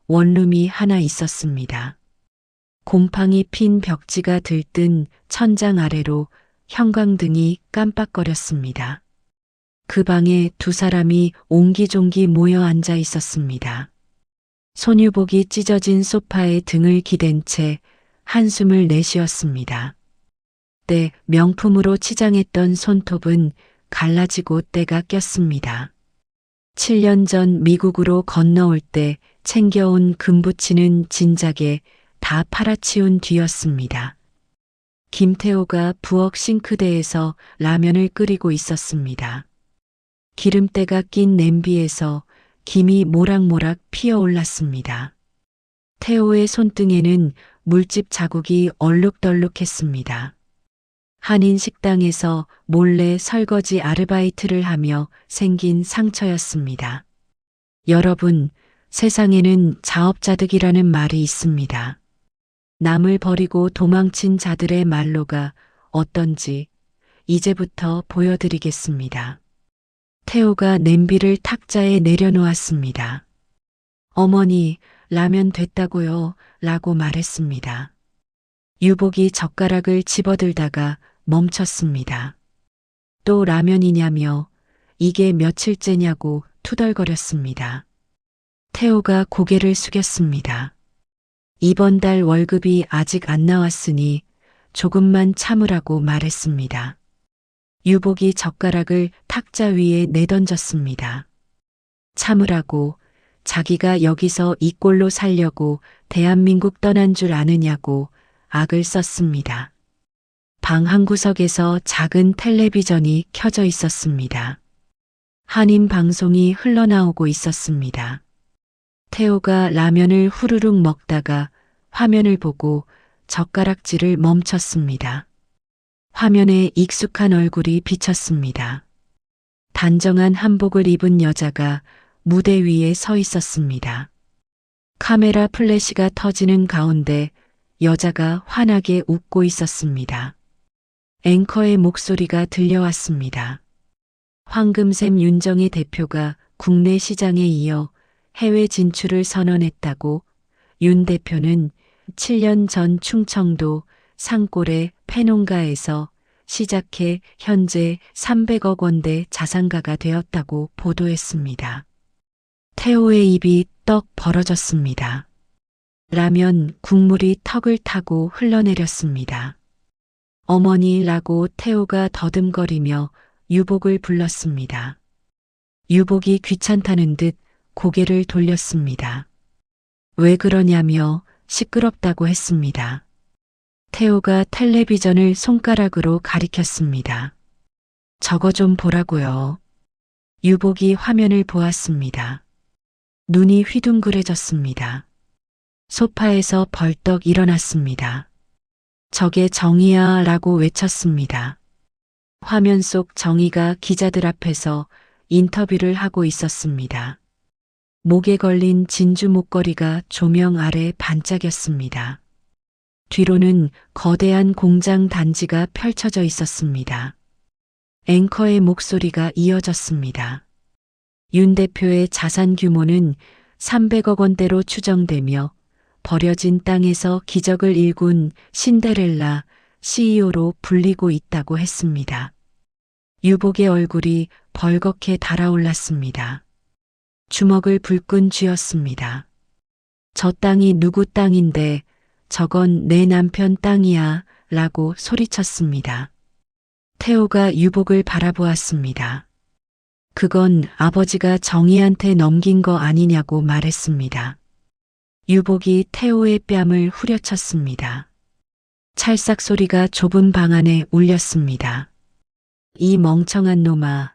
원룸이 하나 있었습니다. 곰팡이 핀 벽지가 들뜬 천장 아래로 형광등이 깜빡거렸습니다. 그 방에 두 사람이 옹기종기 모여 앉아 있었습니다. 손유복이 찢어진 소파에 등을 기댄 채 한숨을 내쉬었습니다. 때 명품으로 치장했던 손톱은 갈라지고 때가 꼈습니다. 7년 전 미국으로 건너올 때 챙겨온 금부치는 진작에 다 팔아치운 뒤였습니다. 김태호가 부엌 싱크대에서 라면을 끓이고 있었습니다. 기름때가 낀 냄비에서 김이 모락모락 피어올랐습니다. 태호의 손등에는 물집 자국이 얼룩덜룩했습니다. 한인 식당에서 몰래 설거지 아르바이트를 하며 생긴 상처였습니다. 여러분, 세상에는 자업자득이라는 말이 있습니다. 남을 버리고 도망친 자들의 말로가 어떤지 이제부터 보여드리겠습니다. 태호가 냄비를 탁자에 내려놓았습니다. 어머니, 라면 됐다고요, 라고 말했습니다. 유복이 젓가락을 집어들다가 멈췄습니다. 또 라면이냐며 이게 며칠째냐고 투덜거렸습니다. 태호가 고개를 숙였습니다. 이번 달 월급이 아직 안 나왔으니 조금만 참으라고 말했습니다. 유복이 젓가락을 탁자 위에 내던졌습니다. 참으라고 자기가 여기서 이 꼴로 살려고 대한민국 떠난 줄 아느냐고 악을 썼습니다. 방 한구석에서 작은 텔레비전이 켜져 있었습니다. 한인 방송이 흘러나오고 있었습니다. 태호가 라면을 후루룩 먹다가 화면을 보고 젓가락질을 멈췄습니다. 화면에 익숙한 얼굴이 비쳤습니다. 단정한 한복을 입은 여자가 무대 위에 서 있었습니다. 카메라 플래시가 터지는 가운데 여자가 환하게 웃고 있었습니다. 앵커의 목소리가 들려왔습니다. 황금샘 윤정희 대표가 국내 시장에 이어 해외 진출을 선언했다고. 윤 대표는 7년 전 충청도 산골의 폐농가에서 시작해 현재 300억 원대 자산가가 되었다고 보도했습니다. 태호의 입이 떡 벌어졌습니다. 라면 국물이 턱을 타고 흘러내렸습니다. 어머니라고 태호가 더듬거리며 유복을 불렀습니다. 유복이 귀찮다는 듯 고개를 돌렸습니다. 왜 그러냐며 시끄럽다고 했습니다. 태호가 텔레비전을 손가락으로 가리켰습니다. 저거 좀 보라고요. 유복이 화면을 보았습니다. 눈이 휘둥그레졌습니다. 소파에서 벌떡 일어났습니다. 저게 정의야 라고 외쳤습니다. 화면 속 정의가 기자들 앞에서 인터뷰를 하고 있었습니다. 목에 걸린 진주 목걸이가 조명 아래 반짝였습니다. 뒤로는 거대한 공장 단지가 펼쳐져 있었습니다. 앵커의 목소리가 이어졌습니다. 윤 대표의 자산 규모는 300억 원대로 추정되며 버려진 땅에서 기적을 일군 신데렐라 CEO로 불리고 있다고 했습니다. 유복의 얼굴이 벌겋게 달아올랐습니다. 주먹을 불끈 쥐었습니다. 저 땅이 누구 땅인데 저건 내 남편 땅이야 라고 소리쳤습니다. 태호가 유복을 바라보았습니다. 그건 아버지가 정희한테 넘긴 거 아니냐고 말했습니다. 유복이 태호의 뺨을 후려쳤습니다. 찰싹 소리가 좁은 방 안에 울렸습니다. 이 멍청한 놈아,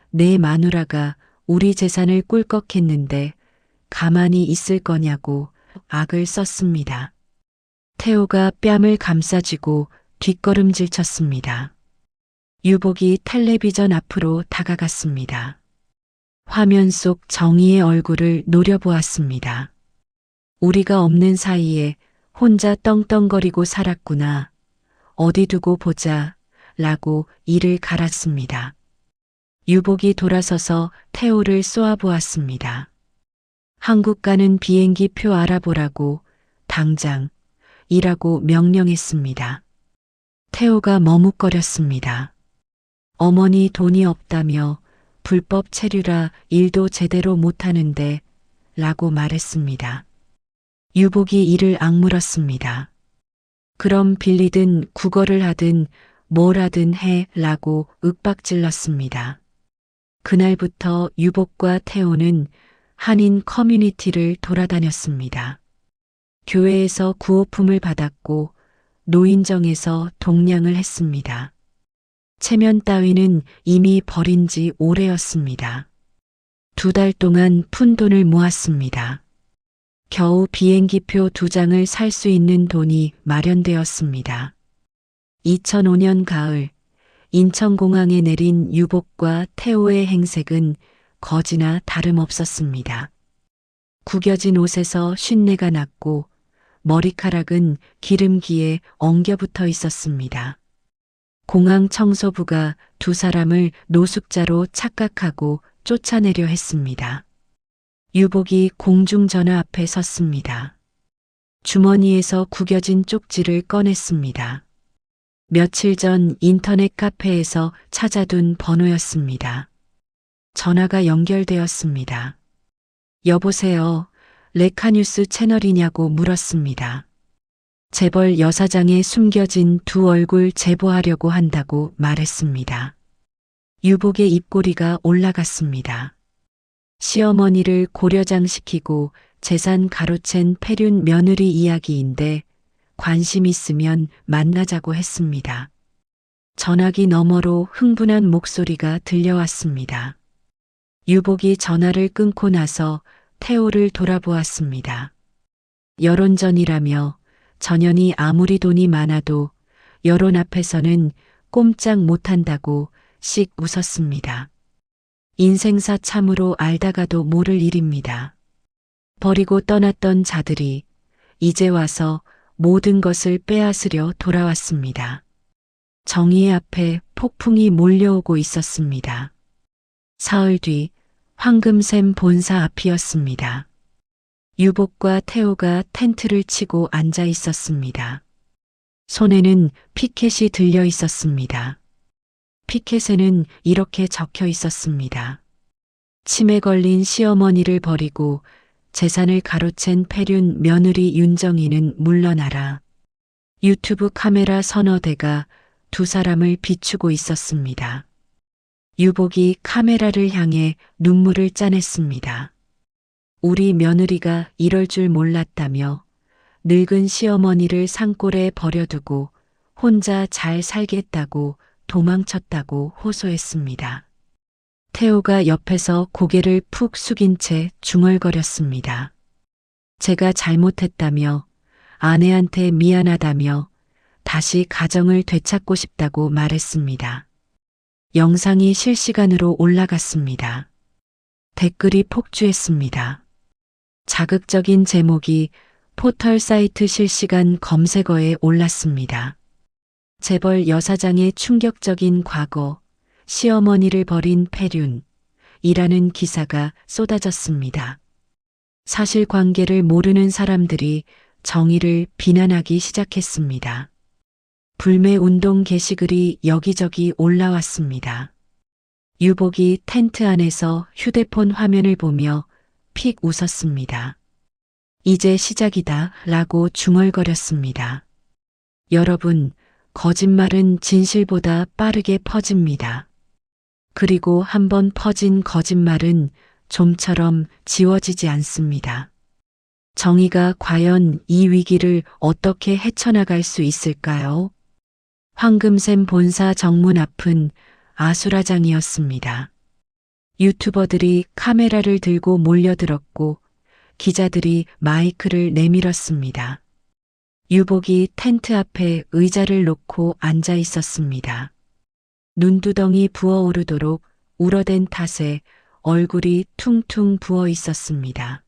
내 마누라가 우리 재산을 꿀꺽했는데 가만히 있을 거냐고 악을 썼습니다. 태호가 뺨을 감싸쥐고 뒷걸음질 쳤습니다. 유복이 텔레비전 앞으로 다가갔습니다. 화면 속 정의의 얼굴을 노려보았습니다. 우리가 없는 사이에 혼자 떵떵거리고 살았구나. 어디 두고 보자. 라고 이를 갈았습니다. 유복이 돌아서서 태호를 쏘아보았습니다. 한국 가는 비행기 표 알아보라고 당장 이라고 명령했습니다. 태호가 머뭇거렸습니다. 어머니 돈이 없다며 불법 체류라 일도 제대로 못하는데 라고 말했습니다. 유복이 이를 악물었습니다. 그럼 빌리든 국어를 하든 뭘 하든 해 라고 윽박질렀습니다. 그날부터 유복과 태호는 한인 커뮤니티를 돌아다녔습니다. 교회에서 구호품을 받았고 노인정에서 동냥을 했습니다. 체면 따위는 이미 버린 지 오래였습니다. 2달 동안 푼 돈을 모았습니다. 겨우 비행기표 2장을 살 수 있는 돈이 마련되었습니다. 2005년 가을 인천공항에 내린 유복과 태호의 행색은 거지나 다름없었습니다. 구겨진 옷에서 쉰내가 났고 머리카락은 기름기에 엉겨붙어 있었습니다. 공항 청소부가 2사람을 노숙자로 착각하고 쫓아내려 했습니다. 유복이 공중전화 앞에 섰습니다. 주머니에서 구겨진 쪽지를 꺼냈습니다. 며칠 전 인터넷 카페에서 찾아둔 번호였습니다. 전화가 연결되었습니다. 여보세요. 레카뉴스 채널이냐고 물었습니다. 재벌 여사장에 숨겨진 2 얼굴 제보하려고 한다고 말했습니다. 유복의 입꼬리가 올라갔습니다. 시어머니를 고려장시키고 재산 가로챈 폐륜 며느리 이야기인데 관심 있으면 만나자고 했습니다. 전화기 너머로 흥분한 목소리가 들려왔습니다. 유복이 전화를 끊고 나서 태호를 돌아보았습니다. 여론전이라며 전현이 아무리 돈이 많아도 여론 앞에서는 꼼짝 못한다고 씩 웃었습니다. 인생사 참으로 알다가도 모를 일입니다. 버리고 떠났던 자들이 이제 와서 모든 것을 빼앗으려 돌아왔습니다. 정의의 앞에 폭풍이 몰려오고 있었습니다. 사흘 뒤 황금샘 본사 앞이었습니다. 유복과 태호가 텐트를 치고 앉아 있었습니다. 손에는 피켓이 들려 있었습니다. 피켓에는 이렇게 적혀 있었습니다. 치매 걸린 시어머니를 버리고 재산을 가로챈 폐륜 며느리 윤정이는 물러나라. 유튜브 카메라 서너 대가 2사람을 비추고 있었습니다. 유복이 카메라를 향해 눈물을 짜냈습니다. 우리 며느리가 이럴 줄 몰랐다며 늙은 시어머니를 산골에 버려두고 혼자 잘 살겠다고 도망쳤다고 호소했습니다. 태호가 옆에서 고개를 푹 숙인 채 중얼거렸습니다. 제가 잘못했다며 아내한테 미안하다며 다시 가정을 되찾고 싶다고 말했습니다. 영상이 실시간으로 올라갔습니다. 댓글이 폭주했습니다. 자극적인 제목이 포털 사이트 실시간 검색어에 올랐습니다. 재벌 여사장의 충격적인 과거, 시어머니를 버린 폐륜이라는 기사가 쏟아졌습니다. 사실관계를 모르는 사람들이 정의를 비난하기 시작했습니다. 불매운동 게시글이 여기저기 올라왔습니다. 유복이 텐트 안에서 휴대폰 화면을 보며 픽 웃었습니다. 이제 시작이다 라고 중얼거렸습니다. 여러분, 거짓말은 진실보다 빠르게 퍼집니다. 그리고 한번 퍼진 거짓말은 좀처럼 지워지지 않습니다. 정의가 과연 이 위기를 어떻게 헤쳐나갈 수 있을까요? 황금샘 본사 정문 앞은 아수라장이었습니다. 유튜버들이 카메라를 들고 몰려들었고 기자들이 마이크를 내밀었습니다. 유복이 텐트 앞에 의자를 놓고 앉아 있었습니다. 눈두덩이 부어오르도록 울어댄 탓에 얼굴이 퉁퉁 부어 있었습니다.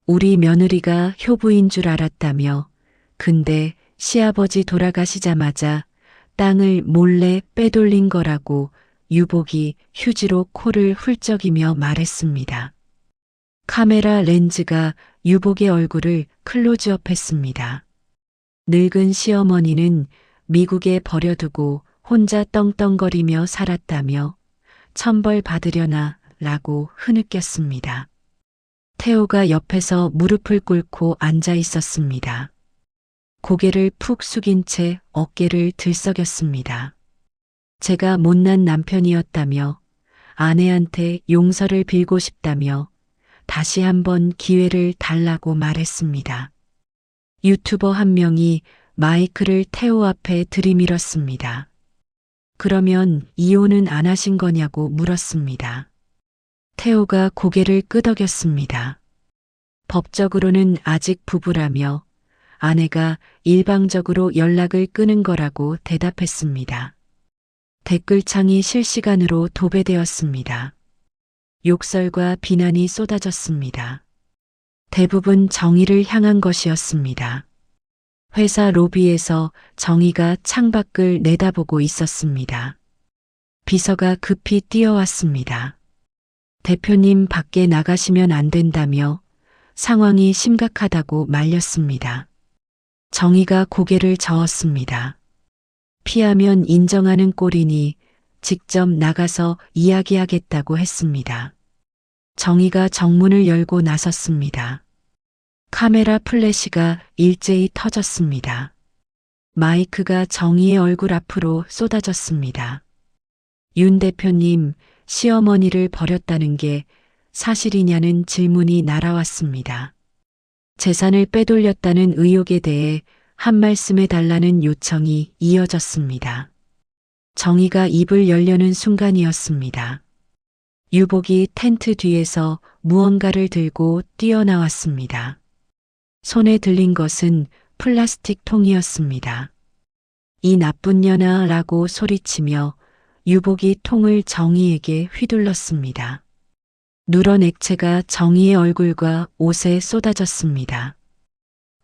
우리 며느리가 효부인 줄 알았다며 근데 시아버지 돌아가시자마자 땅을 몰래 빼돌린 거라고 유복이 휴지로 코를 훌쩍이며 말했습니다. 카메라 렌즈가 유복의 얼굴을 클로즈업했습니다. 늙은 시어머니는 미국에 버려두고 혼자 떵떵거리며 살았다며 천벌 받으려나 라고 흐느꼈습니다. 태호가 옆에서 무릎을 꿇고 앉아 있었습니다. 고개를 푹 숙인 채 어깨를 들썩였습니다. 제가 못난 남편이었다며 아내한테 용서를 빌고 싶다며 다시 한번 기회를 달라고 말했습니다. 유튜버 한 명이 마이크를 태호 앞에 들이밀었습니다. 그러면 이혼은 안 하신 거냐고 물었습니다. 태호가 고개를 끄덕였습니다. 법적으로는 아직 부부라며 아내가 일방적으로 연락을 끊은 거라고 대답했습니다. 댓글창이 실시간으로 도배되었습니다. 욕설과 비난이 쏟아졌습니다. 대부분 정의를 향한 것이었습니다. 회사 로비에서 정의가 창밖을 내다보고 있었습니다. 비서가 급히 뛰어왔습니다. 대표님 밖에 나가시면 안 된다며 상황이 심각하다고 말렸습니다. 정의가 고개를 저었습니다. 피하면 인정하는 꼴이니 직접 나가서 이야기하겠다고 했습니다. 정의가 정문을 열고 나섰습니다. 카메라 플래시가 일제히 터졌습니다. 마이크가 정의의 얼굴 앞으로 쏟아졌습니다. 윤 대표님, 시어머니를 버렸다는 게 사실이냐는 질문이 날아왔습니다. 재산을 빼돌렸다는 의혹에 대해 한 말씀 해달라는 요청이 이어졌습니다. 정의가 입을 열려는 순간이었습니다. 유복이 텐트 뒤에서 무언가를 들고 뛰어나왔습니다. 손에 들린 것은 플라스틱 통이었습니다. 이 나쁜 년아라고 소리치며 유복이 통을 정의에게 휘둘렀습니다. 누런 액체가 정의의 얼굴과 옷에 쏟아졌습니다.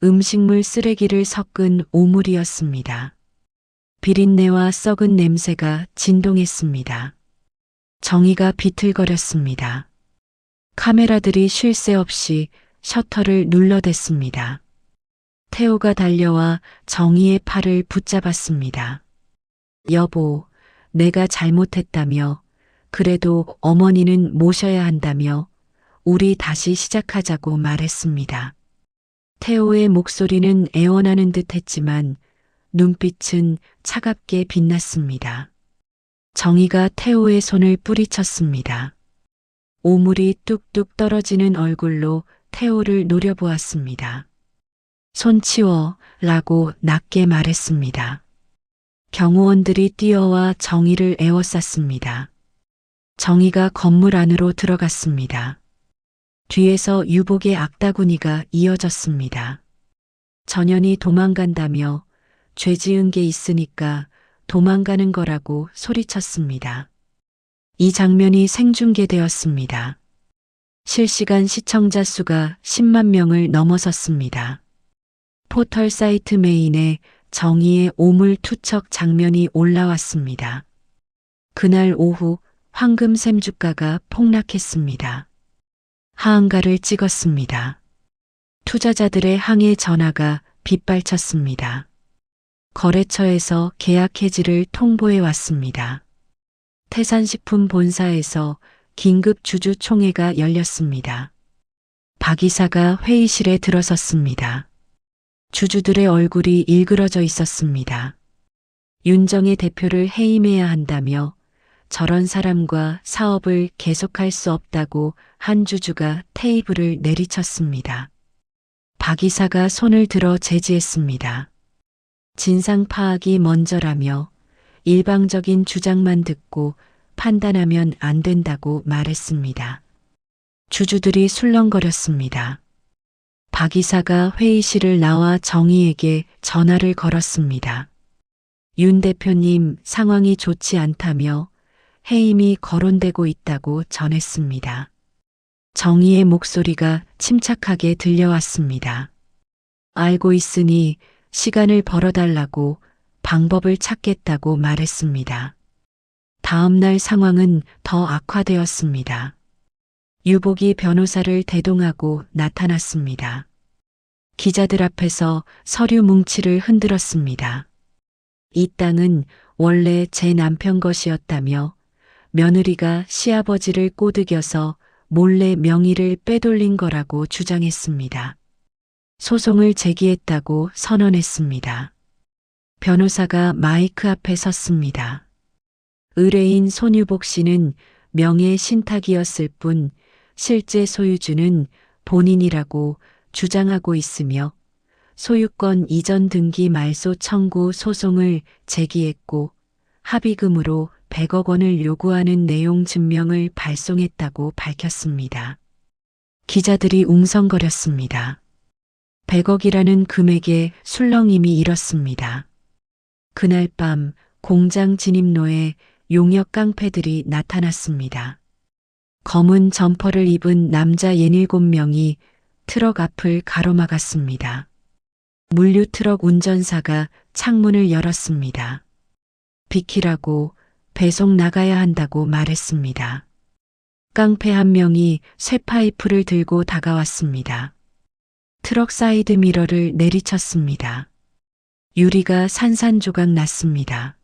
음식물 쓰레기를 섞은 오물이었습니다. 비린내와 썩은 냄새가 진동했습니다. 정의가 비틀거렸습니다. 카메라들이 쉴 새 없이 셔터를 눌러댔습니다. 태호가 달려와 정의의 팔을 붙잡았습니다. 여보, 내가 잘못했다며, 그래도 어머니는 모셔야 한다며, 우리 다시 시작하자고 말했습니다. 태호의 목소리는 애원하는 듯 했지만 눈빛은 차갑게 빛났습니다. 정의가 태호의 손을 뿌리쳤습니다. 오물이 뚝뚝 떨어지는 얼굴로 태호를 노려보았습니다. 손 치워 라고 낮게 말했습니다. 경호원들이 뛰어와 정의를 에워쌌습니다. 정의가 건물 안으로 들어갔습니다. 뒤에서 유복의 악다구니가 이어졌습니다. 전현이 도망간다며 죄 지은 게 있으니까 도망가는 거라고 소리쳤습니다. 이 장면이 생중계되었습니다. 실시간 시청자 수가 10만 명을 넘어섰습니다. 포털 사이트 메인에 정의의 오물 투척 장면이 올라왔습니다. 그날 오후 황금샘 주가가 폭락했습니다. 하한가를 찍었습니다. 투자자들의 항해 전화가 빗발쳤습니다. 거래처에서 계약 해지를 통보해 왔습니다. 태산식품 본사에서 긴급 주주총회가 열렸습니다. 박 이사가 회의실에 들어섰습니다. 주주들의 얼굴이 일그러져 있었습니다. 윤정의 대표를 해임해야 한다며 저런 사람과 사업을 계속할 수 없다고 한 주주가 테이블을 내리쳤습니다. 박 이사가 손을 들어 제지했습니다. 진상 파악이 먼저라며 일방적인 주장만 듣고 판단하면 안 된다고 말했습니다. 주주들이 술렁거렸습니다. 박 이사가 회의실을 나와 정의에게 전화를 걸었습니다. 윤 대표님 상황이 좋지 않다며 해임이 거론되고 있다고 전했습니다. 정의의 목소리가 침착하게 들려왔습니다. 알고 있으니 시간을 벌어달라고 방법을 찾겠다고 말했습니다. 다음 날 상황은 더 악화되었습니다. 유복이 변호사를 대동하고 나타났습니다. 기자들 앞에서 서류 뭉치를 흔들었습니다. 이 땅은 원래 제 남편 것이었다며 며느리가 시아버지를 꼬드겨서 몰래 명의를 빼돌린 거라고 주장했습니다. 소송을 제기했다고 선언했습니다. 변호사가 마이크 앞에 섰습니다. 의뢰인 손유복 씨는 명예 신탁이었을 뿐 실제 소유주는 본인이라고 주장하고 있으며 소유권 이전 등기 말소 청구 소송을 제기했고 합의금으로 100억 원을 요구하는 내용 증명을 발송했다고 밝혔습니다. 기자들이 웅성거렸습니다. 100억이라는 금액에 술렁임이 일었습니다. 그날 밤 공장 진입로에 용역 깡패들이 나타났습니다. 검은 점퍼를 입은 남자 67명이 트럭 앞을 가로막았습니다. 물류 트럭 운전사가 창문을 열었습니다. 비키라고 배송 나가야 한다고 말했습니다. 깡패 한 명이 쇠파이프를 들고 다가왔습니다. 트럭 사이드 미러를 내리쳤습니다. 유리가 산산조각 났습니다.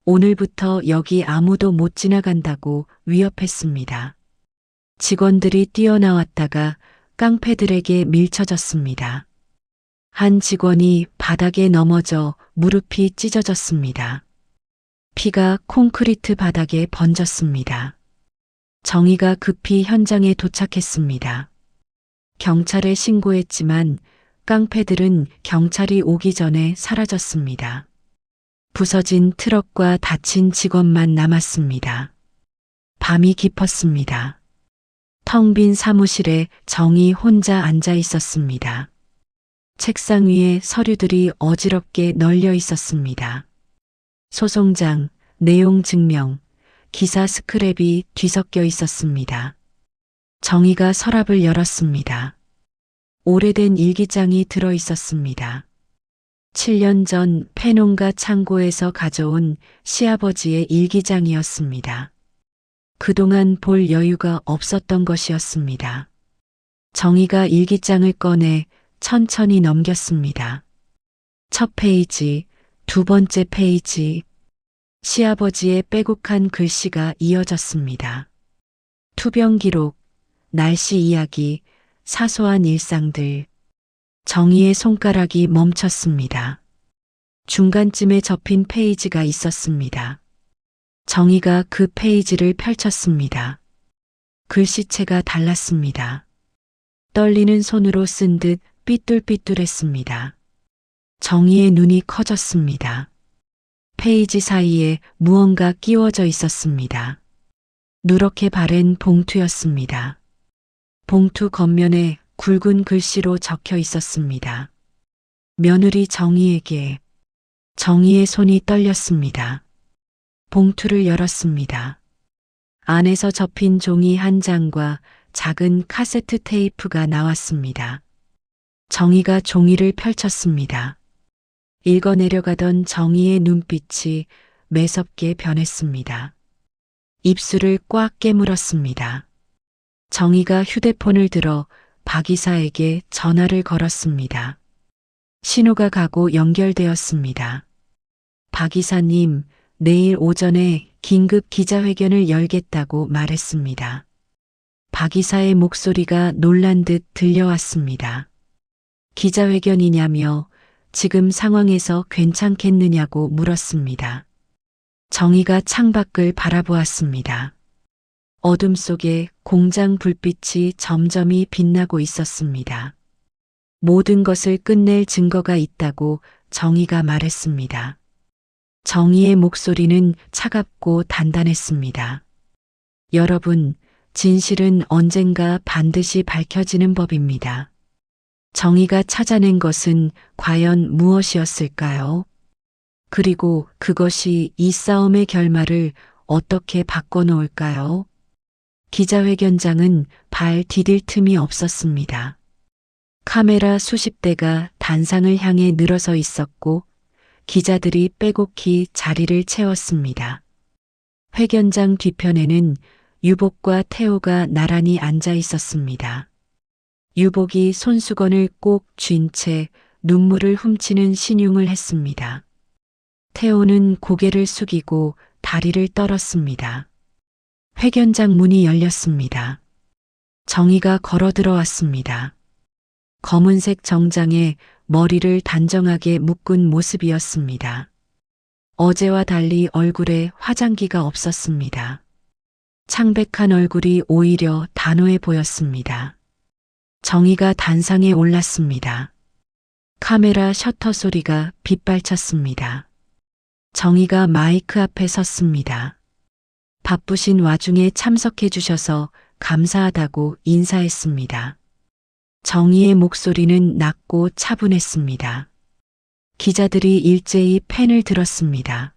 오늘부터 여기 아무도 못 지나간다고 위협했습니다. 직원들이 뛰어나왔다가 깡패들에게 밀쳐졌습니다. 한 직원이 바닥에 넘어져 무릎이 찢어졌습니다. 피가 콘크리트 바닥에 번졌습니다. 정의가 급히 현장에 도착했습니다. 경찰에 신고했지만 깡패들은 경찰이 오기 전에 사라졌습니다. 부서진 트럭과 다친 직원만 남았습니다. 밤이 깊었습니다. 텅 빈 사무실에 정이 혼자 앉아 있었습니다. 책상 위에 서류들이 어지럽게 널려 있었습니다. 소송장, 내용 증명, 기사 스크랩이 뒤섞여 있었습니다. 정의가 서랍을 열었습니다. 오래된 일기장이 들어 있었습니다. 7년 전 폐농가 창고에서 가져온 시아버지의 일기장이었습니다. 그동안 볼 여유가 없었던 것이었습니다. 정의가 일기장을 꺼내 천천히 넘겼습니다. 첫 페이지, 두 번째 페이지, 시아버지의 빼곡한 글씨가 이어졌습니다. 투병 기록, 날씨 이야기, 사소한 일상들. 정의의 손가락이 멈췄습니다. 중간쯤에 접힌 페이지가 있었습니다. 정의가 그 페이지를 펼쳤습니다. 글씨체가 달랐습니다. 떨리는 손으로 쓴 듯 삐뚤삐뚤했습니다. 정의의 눈이 커졌습니다. 페이지 사이에 무언가 끼워져 있었습니다. 누렇게 바랜 봉투였습니다. 봉투 겉면에 굵은 글씨로 적혀 있었습니다. 며느리 정의에게. 정의의 손이 떨렸습니다. 봉투를 열었습니다. 안에서 접힌 종이 한 장과 작은 카세트 테이프가 나왔습니다. 정의가 종이를 펼쳤습니다. 읽어내려가던 정의의 눈빛이 매섭게 변했습니다. 입술을 꽉 깨물었습니다. 정의가 휴대폰을 들어 박 이사에게 전화를 걸었습니다. 신호가 가고 연결되었습니다. 박 이사님, 내일 오전에 긴급 기자회견을 열겠다고 말했습니다. 박 이사의 목소리가 놀란 듯 들려왔습니다. 기자회견이냐며 지금 상황에서 괜찮겠느냐고 물었습니다. 정의가 창밖을 바라보았습니다. 어둠 속에 공장 불빛이 점점이 빛나고 있었습니다. 모든 것을 끝낼 증거가 있다고 정의가 말했습니다. 정의의 목소리는 차갑고 단단했습니다. 여러분, 진실은 언젠가 반드시 밝혀지는 법입니다. 정의가 찾아낸 것은 과연 무엇이었을까요? 그리고 그것이 이 싸움의 결말을 어떻게 바꿔놓을까요? 기자회견장은 발 디딜 틈이 없었습니다. 카메라 수십 대가 단상을 향해 늘어서 있었고 기자들이 빼곡히 자리를 채웠습니다. 회견장 뒤편에는 유복과 태호가 나란히 앉아 있었습니다. 유복이 손수건을 꼭 쥔 채 눈물을 훔치는 신용을 했습니다. 태호는 고개를 숙이고 다리를 떨었습니다. 회견장 문이 열렸습니다. 정의가 걸어 들어왔습니다. 검은색 정장에 머리를 단정하게 묶은 모습이었습니다. 어제와 달리 얼굴에 화장기가 없었습니다. 창백한 얼굴이 오히려 단호해 보였습니다. 정희가 단상에 올랐습니다. 카메라 셔터 소리가 빗발쳤습니다. 정희가 마이크 앞에 섰습니다. 바쁘신 와중에 참석해 주셔서 감사하다고 인사했습니다. 정희의 목소리는 낮고 차분했습니다. 기자들이 일제히 펜을 들었습니다.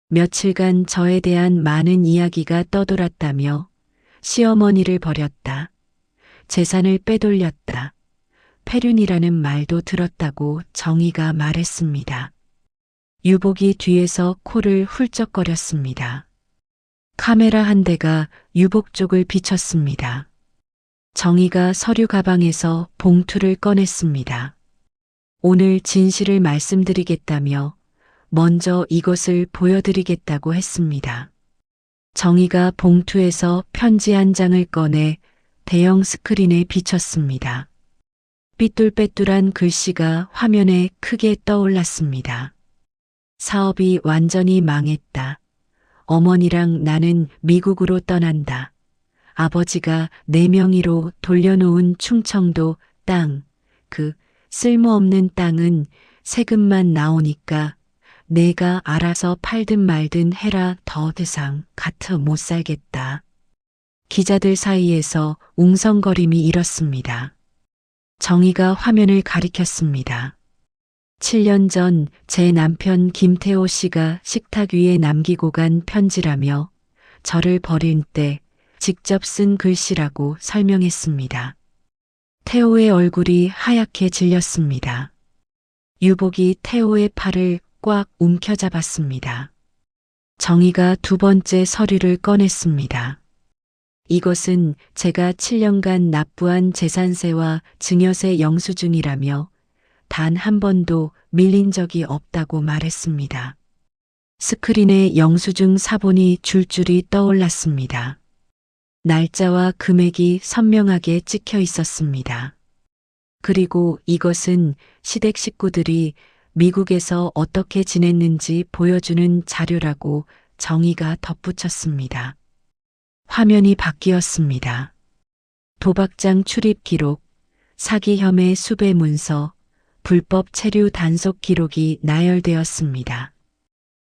며칠간 저에 대한 많은 이야기가 떠돌았다며 시어머니를 버렸다. 재산을 빼돌렸다. 폐륜이라는 말도 들었다고 정희가 말했습니다. 유복이 뒤에서 코를 훌쩍거렸습니다. 카메라 한 대가 유복 쪽을 비췄습니다. 정희가 서류 가방에서 봉투를 꺼냈습니다. 오늘 진실을 말씀드리겠다며 먼저 이것을 보여드리겠다고 했습니다. 정희가 봉투에서 편지 한 장을 꺼내 대형 스크린에 비쳤습니다. 삐뚤빼뚤한 글씨가 화면에 크게 떠올랐습니다. 사업이 완전히 망했다. 어머니랑 나는 미국으로 떠난다. 아버지가 내 명의로 돌려놓은 충청도 땅, 그 쓸모없는 땅은 세금만 나오니까 내가 알아서 팔든 말든 해라. 더 이상 같아 못 살겠다. 기자들 사이에서 웅성거림이 일었습니다. 정희가 화면을 가리켰습니다. 7년 전 제 남편 김태호 씨가 식탁 위에 남기고 간 편지라며 저를 버릴 때 직접 쓴 글씨라고 설명했습니다. 태호의 얼굴이 하얗게 질렸습니다. 유복이 태호의 팔을 꽉 움켜잡았습니다. 정희가 두 번째 서류를 꺼냈습니다. 이것은 제가 7년간 납부한 재산세와 증여세 영수증이라며 단 한 번도 밀린 적이 없다고 말했습니다. 스크린에 영수증 사본이 줄줄이 떠올랐습니다. 날짜와 금액이 선명하게 찍혀 있었습니다. 그리고 이것은 시댁 식구들이 미국에서 어떻게 지냈는지 보여주는 자료라고 정희가 덧붙였습니다. 화면이 바뀌었습니다. 도박장 출입 기록, 사기 혐의 수배 문서, 불법 체류 단속 기록이 나열되었습니다.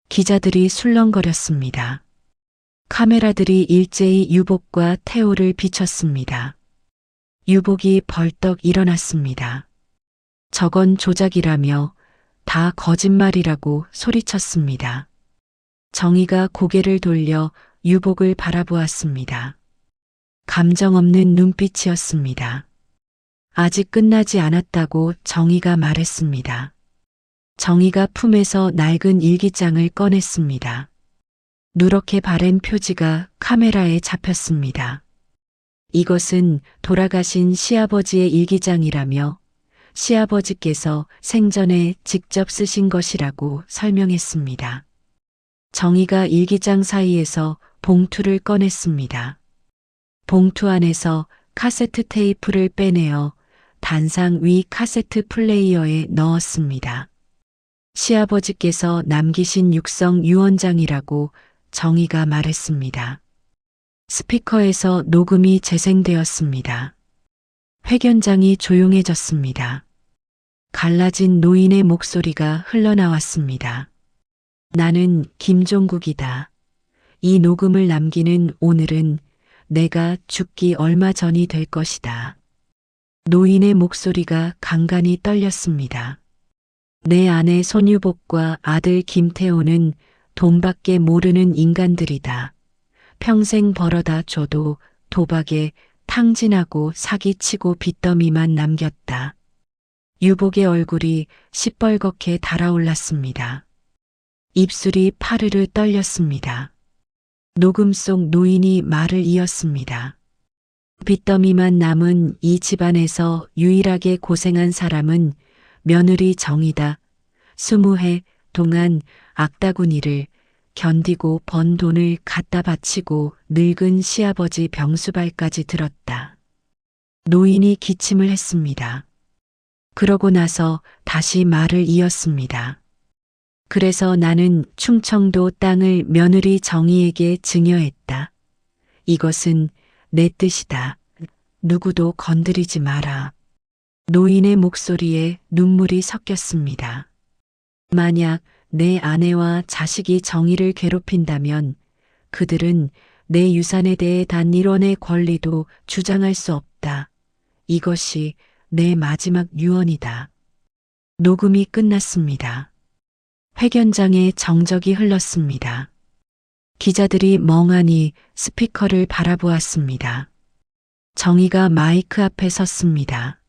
기자들이 술렁거렸습니다. 카메라들이 일제히 유복과 태호를 비췄습니다. 유복이 벌떡 일어났습니다. 저건 조작이라며 다 거짓말이라고 소리쳤습니다. 정희가 고개를 돌려 유복을 바라보았습니다. 감정 없는 눈빛이었습니다. 아직 끝나지 않았다고 정희가 말했습니다. 정희가 품에서 낡은 일기장을 꺼냈습니다. 누렇게 바랜 표지가 카메라에 잡혔습니다. 이것은 돌아가신 시아버지의 일기장이라며 시아버지께서 생전에 직접 쓰신 것이라고 설명했습니다. 정희가 일기장 사이에서 봉투를 꺼냈습니다. 봉투 안에서 카세트 테이프를 빼내어 단상 위 카세트 플레이어에 넣었습니다. 시아버지께서 남기신 육성 유언장이라고 정희가 말했습니다. 스피커에서 녹음이 재생되었습니다. 회견장이 조용해졌습니다. 갈라진 노인의 목소리가 흘러나왔습니다. 나는 김종국이다. 이 녹음을 남기는 오늘은 내가 죽기 얼마 전이 될 것이다. 노인의 목소리가 간간히 떨렸습니다. 내 아내 손유복과 아들 김태호는 돈밖에 모르는 인간들이다. 평생 벌어다 줘도 도박에 탕진하고 사기치고 빚더미만 남겼다. 유복의 얼굴이 시뻘겋게 달아올랐습니다. 입술이 파르르 떨렸습니다. 녹음 속 노인이 말을 이었습니다. 빚더미만 남은 이 집안에서 유일하게 고생한 사람은 며느리 정이다. 20해 동안 악다군 일을 견디고 번 돈을 갖다 바치고 늙은 시아버지 병수발까지 들었다. 노인이 기침을 했습니다. 그러고 나서 다시 말을 이었습니다. 그래서 나는 충청도 땅을 며느리 정희에게 증여했다. 이것은 내 뜻이다. 누구도 건드리지 마라. 노인의 목소리에 눈물이 섞였습니다. 만약 내 아내와 자식이 정희를 괴롭힌다면 그들은 내 유산에 대해 단 1원의 권리도 주장할 수 없다. 이것이 내 마지막 유언이다. 녹음이 끝났습니다. 회견장에 정적이 흘렀습니다. 기자들이 멍하니 스피커를 바라보았습니다. 정희가 마이크 앞에 섰습니다.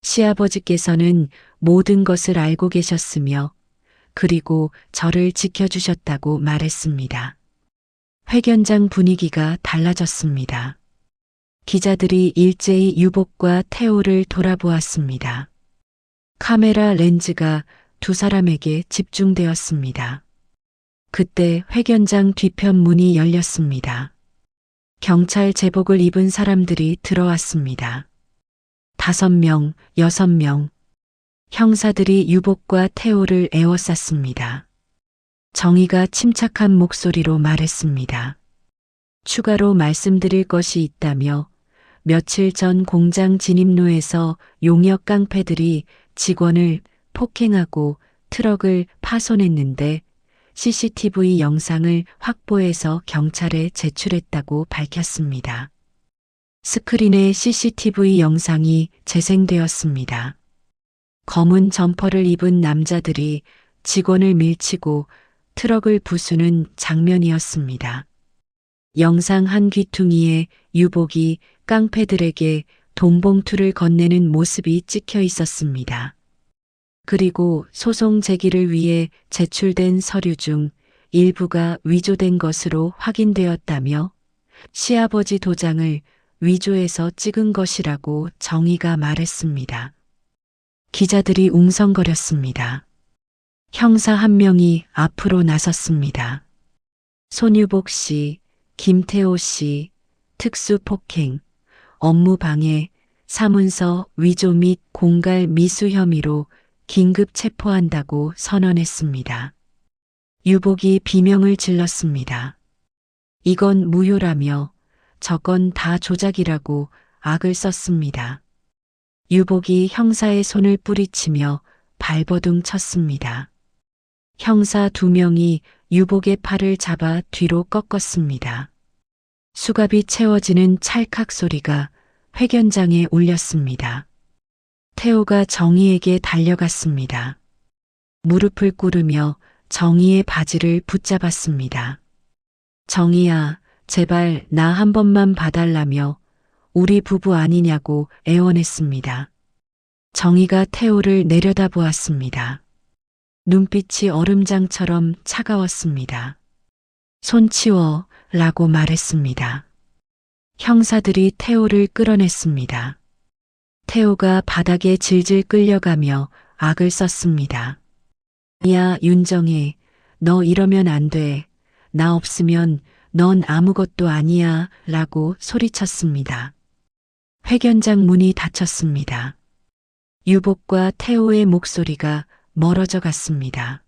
시아버지께서는 모든 것을 알고 계셨으며 그리고 저를 지켜주셨다고 말했습니다. 회견장 분위기가 달라졌습니다. 기자들이 일제히 유복과 태호를 돌아보았습니다. 카메라 렌즈가 두 사람에게 집중되었습니다. 그때 회견장 뒤편 문이 열렸습니다. 경찰 제복을 입은 사람들이 들어왔습니다. 5명, 6명. 형사들이 유복과 태호를 에워쌌습니다. 정희가 침착한 목소리로 말했습니다. 추가로 말씀드릴 것이 있다며 며칠 전 공장 진입로에서 용역 깡패들이 직원을 폭행하고 트럭을 파손했는데 CCTV 영상을 확보해서 경찰에 제출했다고 밝혔습니다. 스크린에 CCTV 영상이 재생되었습니다. 검은 점퍼를 입은 남자들이 직원을 밀치고 트럭을 부수는 장면이었습니다. 영상 한 귀퉁이에 유복이 깡패들에게 돈봉투를 건네는 모습이 찍혀 있었습니다. 그리고 소송 제기를 위해 제출된 서류 중 일부가 위조된 것으로 확인되었다며 시아버지 도장을 위조해서 찍은 것이라고 정희가 말했습니다. 기자들이 웅성거렸습니다. 형사 한 명이 앞으로 나섰습니다. 손유복 씨, 김태호 씨, 특수폭행, 업무방해, 사문서 위조 및 공갈 미수 혐의로 긴급 체포한다고 선언했습니다. 유복이 비명을 질렀습니다. 이건 무효라며 저건 다 조작이라고 악을 썼습니다. 유복이 형사의 손을 뿌리치며 발버둥 쳤습니다. 형사 2명이 유복의 팔을 잡아 뒤로 꺾었습니다. 수갑이 채워지는 찰칵 소리가 회견장에 울렸습니다. 태호가 정희에게 달려갔습니다. 무릎을 꿇으며 정희의 바지를 붙잡았습니다. 정희야, 제발 나 한 번만 봐달라며 우리 부부 아니냐고 애원했습니다. 정희가 태호를 내려다보았습니다. 눈빛이 얼음장처럼 차가웠습니다. 손 치워 라고 말했습니다. 형사들이 태호를 끌어냈습니다. 태호가 바닥에 질질 끌려가며 악을 썼습니다. 야, 윤정혜, 너 이러면 안 돼. 나 없으면 넌 아무것도 아니야 라고 소리쳤습니다. 회견장 문이 닫혔습니다. 유복과 태호의 목소리가 멀어져 갔습니다.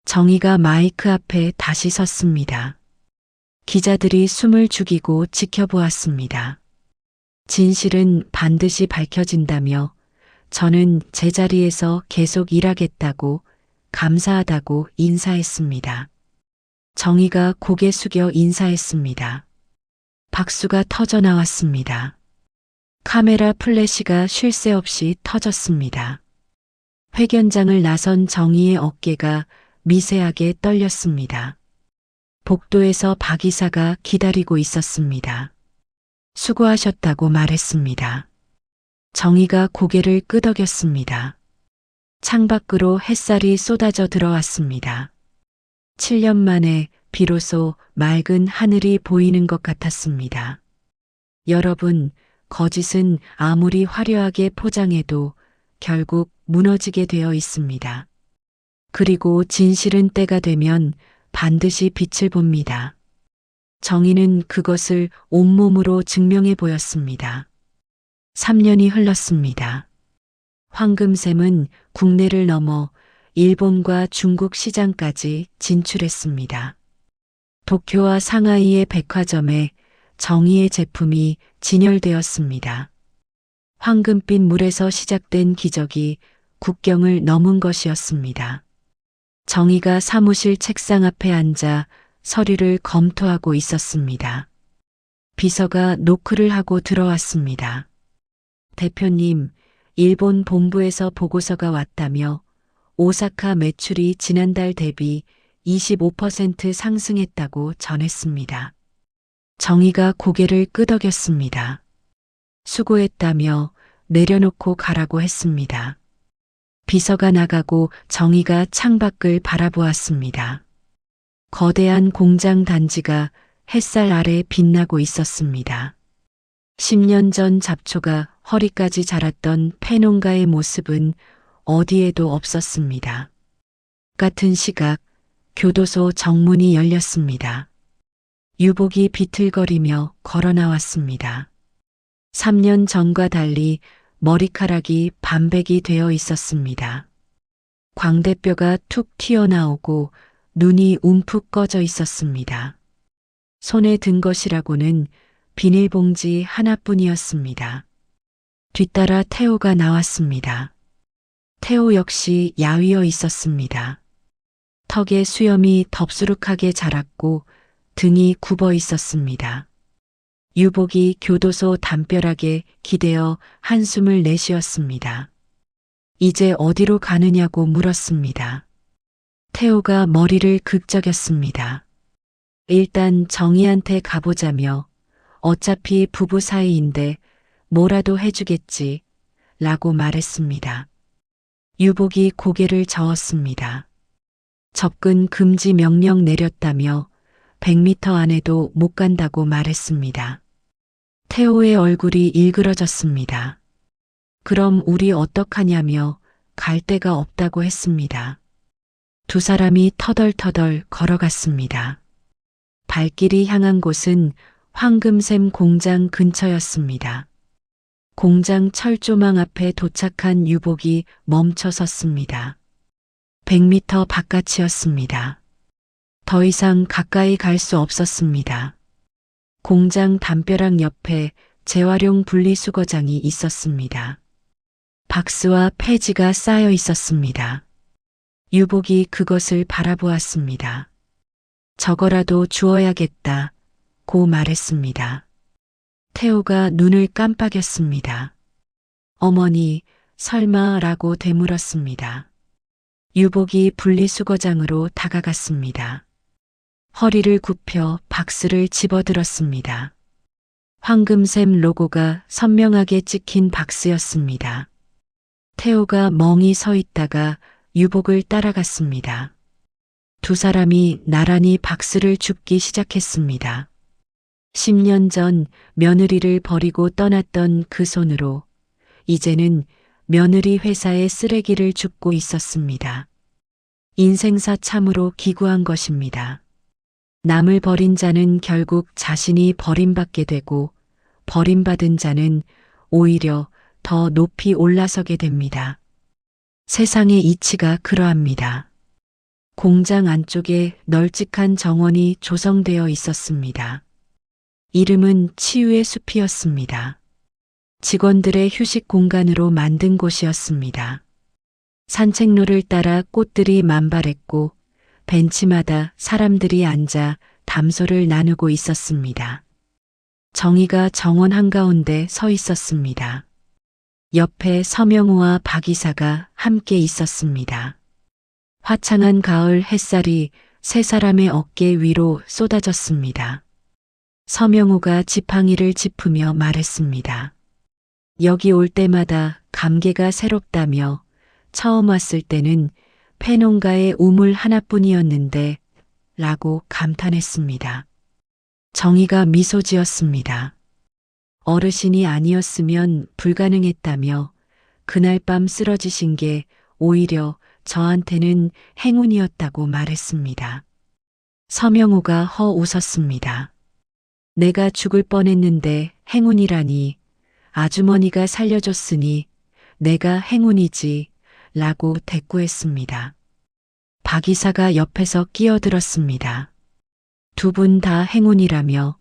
정희가 마이크 앞에 다시 섰습니다. 기자들이 숨을 죽이고 지켜보았습니다. 진실은 반드시 밝혀진다며 저는 제자리에서 계속 일하겠다고 감사하다고 인사했습니다. 정희가 고개 숙여 인사했습니다. 박수가 터져 나왔습니다. 카메라 플래시가 쉴 새 없이 터졌습니다. 회견장을 나선 정희의 어깨가 미세하게 떨렸습니다. 복도에서 박 이사가 기다리고 있었습니다. 수고하셨다고 말했습니다. 정희가 고개를 끄덕였습니다. 창밖으로 햇살이 쏟아져 들어왔습니다. 7년 만에 비로소 맑은 하늘이 보이는 것 같았습니다. 여러분, 거짓은 아무리 화려하게 포장해도 결국 무너지게 되어 있습니다. 그리고 진실은 때가 되면 반드시 빛을 봅니다. 정희는 그것을 온몸으로 증명해 보였습니다. 3년이 흘렀습니다. 황금샘은 국내를 넘어 일본과 중국 시장까지 진출했습니다. 도쿄와 상하이의 백화점에 정의의 제품이 진열되었습니다. 황금빛 물에서 시작된 기적이 국경을 넘은 것이었습니다. 정의가 사무실 책상 앞에 앉아 서류를 검토하고 있었습니다. 비서가 노크를 하고 들어왔습니다. 대표님, 일본 본부에서 보고서가 왔다며 오사카 매출이 지난달 대비 25% 상승했다고 전했습니다. 정의가 고개를 끄덕였습니다. 수고했다며 내려놓고 가라고 했습니다. 비서가 나가고 정의가 창밖을 바라보았습니다. 거대한 공장 단지가 햇살 아래 빛나고 있었습니다. 10년 전 잡초가 허리까지 자랐던 폐농가의 모습은 어디에도 없었습니다. 같은 시각 교도소 정문이 열렸습니다. 유복이 비틀거리며 걸어 나왔습니다. 3년 전과 달리 머리카락이 반백이 되어 있었습니다. 광대뼈가 툭 튀어나오고 눈이 움푹 꺼져 있었습니다. 손에 든 것이라고는 비닐봉지 하나뿐이었습니다. 뒤따라 태호가 나왔습니다. 태호 역시 야위어 있었습니다. 턱에 수염이 덥수룩하게 자랐고 등이 굽어 있었습니다. 유복이 교도소 담벼락에 기대어 한숨을 내쉬었습니다. 이제 어디로 가느냐고 물었습니다. 태호가 머리를 극적였습니다. 일단 정희한테 가보자며 어차피 부부 사이인데 뭐라도 해주겠지 라고 말했습니다. 유복이 고개를 저었습니다. 접근 금지 명령 내렸다며 100m 안에도 못 간다고 말했습니다. 태호의 얼굴이 일그러졌습니다. 그럼 우리 어떡하냐며 갈 데가 없다고 했습니다. 두 사람이 터덜터덜 걸어갔습니다. 발길이 향한 곳은 황금샘 공장 근처였습니다. 공장 철조망 앞에 도착한 유복이 멈춰 섰습니다. 100m 바깥이었습니다. 더 이상 가까이 갈 수 없었습니다. 공장 담벼락 옆에 재활용 분리수거장이 있었습니다. 박스와 폐지가 쌓여 있었습니다. 유복이 그것을 바라보았습니다. 저거라도 주워야겠다 고 말했습니다. 태호가 눈을 깜빡였습니다. 어머니, 설마라고 되물었습니다. 유복이 분리수거장으로 다가갔습니다. 허리를 굽혀 박스를 집어들었습니다. 황금샘 로고가 선명하게 찍힌 박스였습니다. 태호가 멍이 서 있다가 유복을 따라갔습니다. 두 사람이 나란히 박스를 줍기 시작했습니다. 10년 전 며느리를 버리고 떠났던 그 손으로 이제는 며느리 회사의 쓰레기를 줍고 있었습니다. 인생사 참으로 기구한 것입니다. 남을 버린 자는 결국 자신이 버림받게 되고 버림받은 자는 오히려 더 높이 올라서게 됩니다. 세상의 이치가 그러합니다. 공장 안쪽에 널찍한 정원이 조성되어 있었습니다. 이름은 치유의 숲이었습니다. 직원들의 휴식 공간으로 만든 곳이었습니다. 산책로를 따라 꽃들이 만발했고 벤치마다 사람들이 앉아 담소를 나누고 있었습니다. 정희가 정원 한가운데 서 있었습니다. 옆에 서명우와 박 이사가 함께 있었습니다. 화창한 가을 햇살이 세 사람의 어깨 위로 쏟아졌습니다. 서명우가 지팡이를 짚으며 말했습니다. 여기 올 때마다 감개가 새롭다며 처음 왔을 때는 폐농가의 우물 하나뿐이었는데 라고 감탄했습니다. 정희가 미소 지었습니다. 어르신이 아니었으면 불가능했다며 그날 밤 쓰러지신 게 오히려 저한테는 행운이었다고 말했습니다. 서명우가 허 웃었습니다. 내가 죽을 뻔했는데 행운이라니 아주머니가 살려줬으니 내가 행운이지 라고 대꾸했습니다. 박 이사가 옆에서 끼어들었습니다. 두 분 다 행운이라며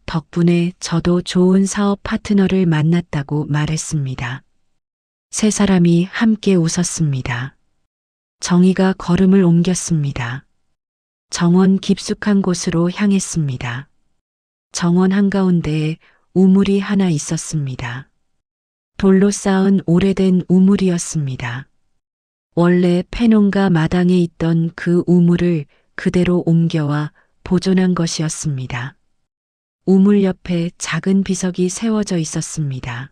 덕분에 저도 좋은 사업 파트너를 만났다고 말했습니다. 세 사람이 함께 웃었습니다. 정희가 걸음을 옮겼습니다. 정원 깊숙한 곳으로 향했습니다. 정원 한가운데에 우물이 하나 있었습니다. 돌로 쌓은 오래된 우물이었습니다. 원래 폐농가 마당에 있던 그 우물을 그대로 옮겨와 보존한 것이었습니다. 우물 옆에 작은 비석이 세워져 있었습니다.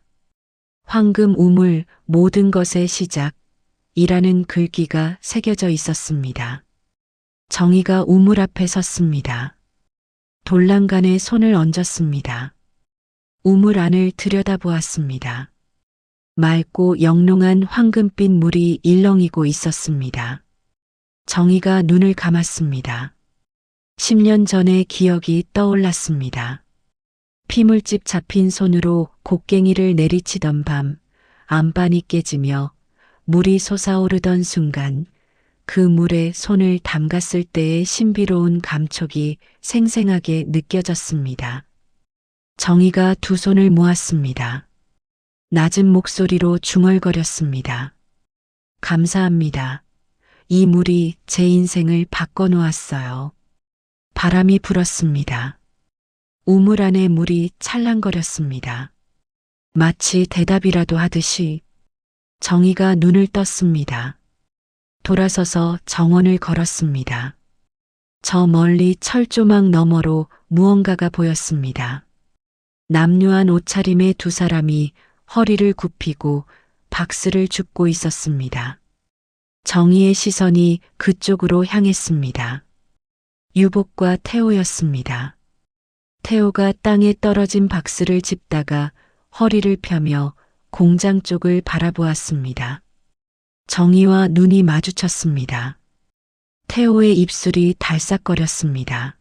황금 우물 모든 것의 시작이라는 글귀가 새겨져 있었습니다. 정희가 우물 앞에 섰습니다. 돌랑간에 손을 얹었습니다. 우물 안을 들여다보았습니다. 맑고 영롱한 황금빛 물이 일렁이고 있었습니다. 정희가 눈을 감았습니다. 10년 전의 기억이 떠올랐습니다. 피물집 잡힌 손으로 곡괭이를 내리치던 밤, 안반이 깨지며 물이 솟아오르던 순간, 그 물에 손을 담갔을 때의 신비로운 감촉이 생생하게 느껴졌습니다. 정희가 두 손을 모았습니다. 낮은 목소리로 중얼거렸습니다. 감사합니다. 이 물이 제 인생을 바꿔놓았어요. 바람이 불었습니다. 우물 안의 물이 찰랑거렸습니다. 마치 대답이라도 하듯이 정희가 눈을 떴습니다. 돌아서서 정원을 걸었습니다. 저 멀리 철조망 너머로 무언가가 보였습니다. 남루한 옷차림의 두 사람이 허리를 굽히고 박수를 줍고 있었습니다. 정희의 시선이 그쪽으로 향했습니다. 유복과 태호였습니다. 태호가 땅에 떨어진 박스를 짚다가 허리를 펴며 공장 쪽을 바라보았습니다. 정희와 눈이 마주쳤습니다. 태호의 입술이 달싹거렸습니다.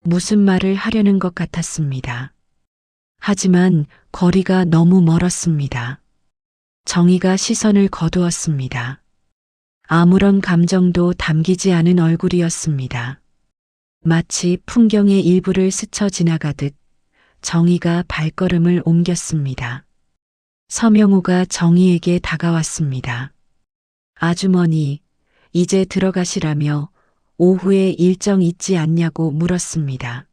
무슨 말을 하려는 것 같았습니다. 하지만 거리가 너무 멀었습니다. 정희가 시선을 거두었습니다. 아무런 감정도 담기지 않은 얼굴이었습니다. 마치 풍경의 일부를 스쳐 지나가듯 정희가 발걸음을 옮겼습니다. 서명우가 정희에게 다가왔습니다. 아주머니, 이제 들어가시라며 오후에 일정 있지 않냐고 물었습니다.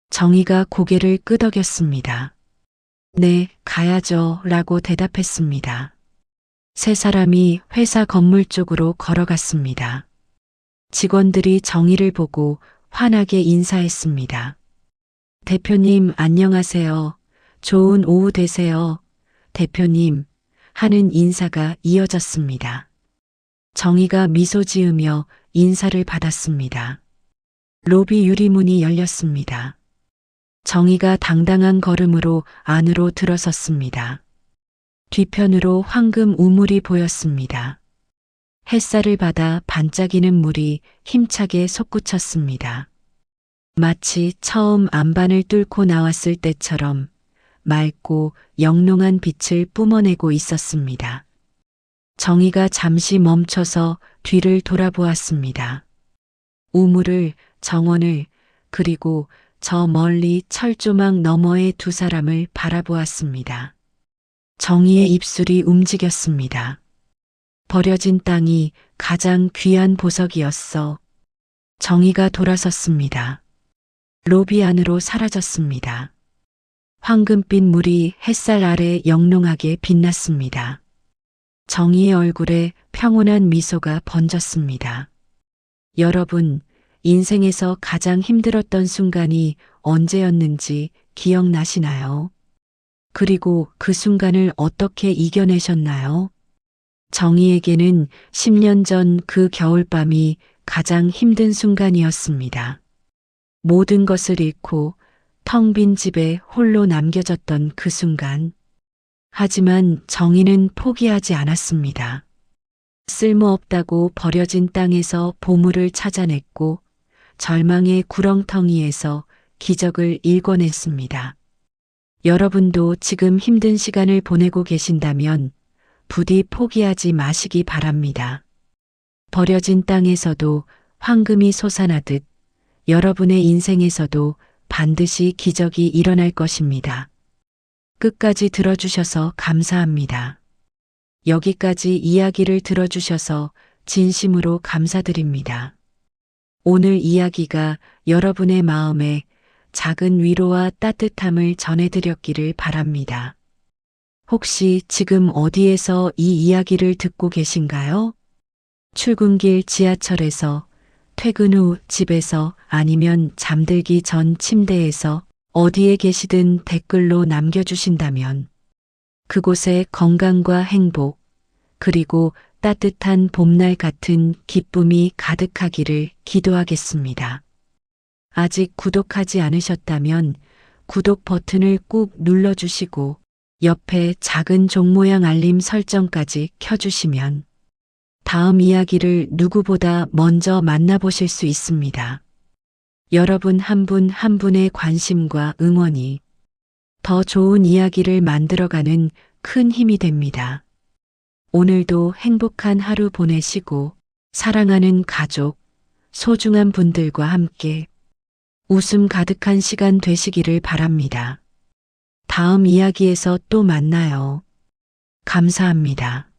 정희가 고개를 끄덕였습니다. 네, 가야죠 라고 대답했습니다. 세 사람이 회사 건물 쪽으로 걸어갔습니다. 직원들이 정희를 보고 환하게 인사했습니다. 대표님 안녕하세요. 좋은 오후 되세요. 대표님 하는 인사가 이어졌습니다. 정희가 미소 지으며 인사를 받았습니다. 로비 유리문이 열렸습니다. 정희가 당당한 걸음으로 안으로 들어섰습니다. 뒤편으로 황금 우물이 보였습니다. 햇살을 받아 반짝이는 물이 힘차게 솟구쳤습니다. 마치 처음 안반을 뚫고 나왔을 때처럼 맑고 영롱한 빛을 뿜어내고 있었습니다. 정희가 잠시 멈춰서 뒤를 돌아보았습니다. 우물을, 정원을, 그리고 저 멀리 철조망 너머의 두 사람을 바라보았습니다. 정희의 입술이 움직였습니다. 버려진 땅이 가장 귀한 보석이었어. 정희가 돌아섰습니다. 로비 안으로 사라졌습니다. 황금빛 물이 햇살 아래 영롱하게 빛났습니다. 정희의 얼굴에 평온한 미소가 번졌습니다. 여러분, 인생에서 가장 힘들었던 순간이 언제였는지 기억나시나요? 그리고 그 순간을 어떻게 이겨내셨나요? 정희에게는 10년 전 그 겨울밤이 가장 힘든 순간이었습니다. 모든 것을 잃고 텅 빈 집에 홀로 남겨졌던 그 순간. 하지만 정희는 포기하지 않았습니다. 쓸모없다고 버려진 땅에서 보물을 찾아냈고 절망의 구렁텅이에서 기적을 일궈냈습니다. 여러분도 지금 힘든 시간을 보내고 계신다면 부디 포기하지 마시기 바랍니다. 버려진 땅에서도 황금이 솟아나듯 여러분의 인생에서도 반드시 기적이 일어날 것입니다. 끝까지 들어주셔서 감사합니다. 여기까지 이야기를 들어주셔서 진심으로 감사드립니다. 오늘 이야기가 여러분의 마음에 작은 위로와 따뜻함을 전해드렸기를 바랍니다. 혹시 지금 어디에서 이 이야기를 듣고 계신가요? 출근길 지하철에서, 퇴근 후 집에서, 아니면 잠들기 전 침대에서 어디에 계시든 댓글로 남겨주신다면 그곳에 건강과 행복, 그리고 따뜻한 봄날 같은 기쁨이 가득하기를 기도하겠습니다. 아직 구독하지 않으셨다면 구독 버튼을 꾹 눌러주시고 옆에 작은 종 모양 알림 설정까지 켜주시면 다음 이야기를 누구보다 먼저 만나보실 수 있습니다. 여러분 한 분 한 분의 관심과 응원이 더 좋은 이야기를 만들어가는 큰 힘이 됩니다. 오늘도 행복한 하루 보내시고 사랑하는 가족, 소중한 분들과 함께 웃음 가득한 시간 되시기를 바랍니다. 다음 이야기에서 또 만나요. 감사합니다.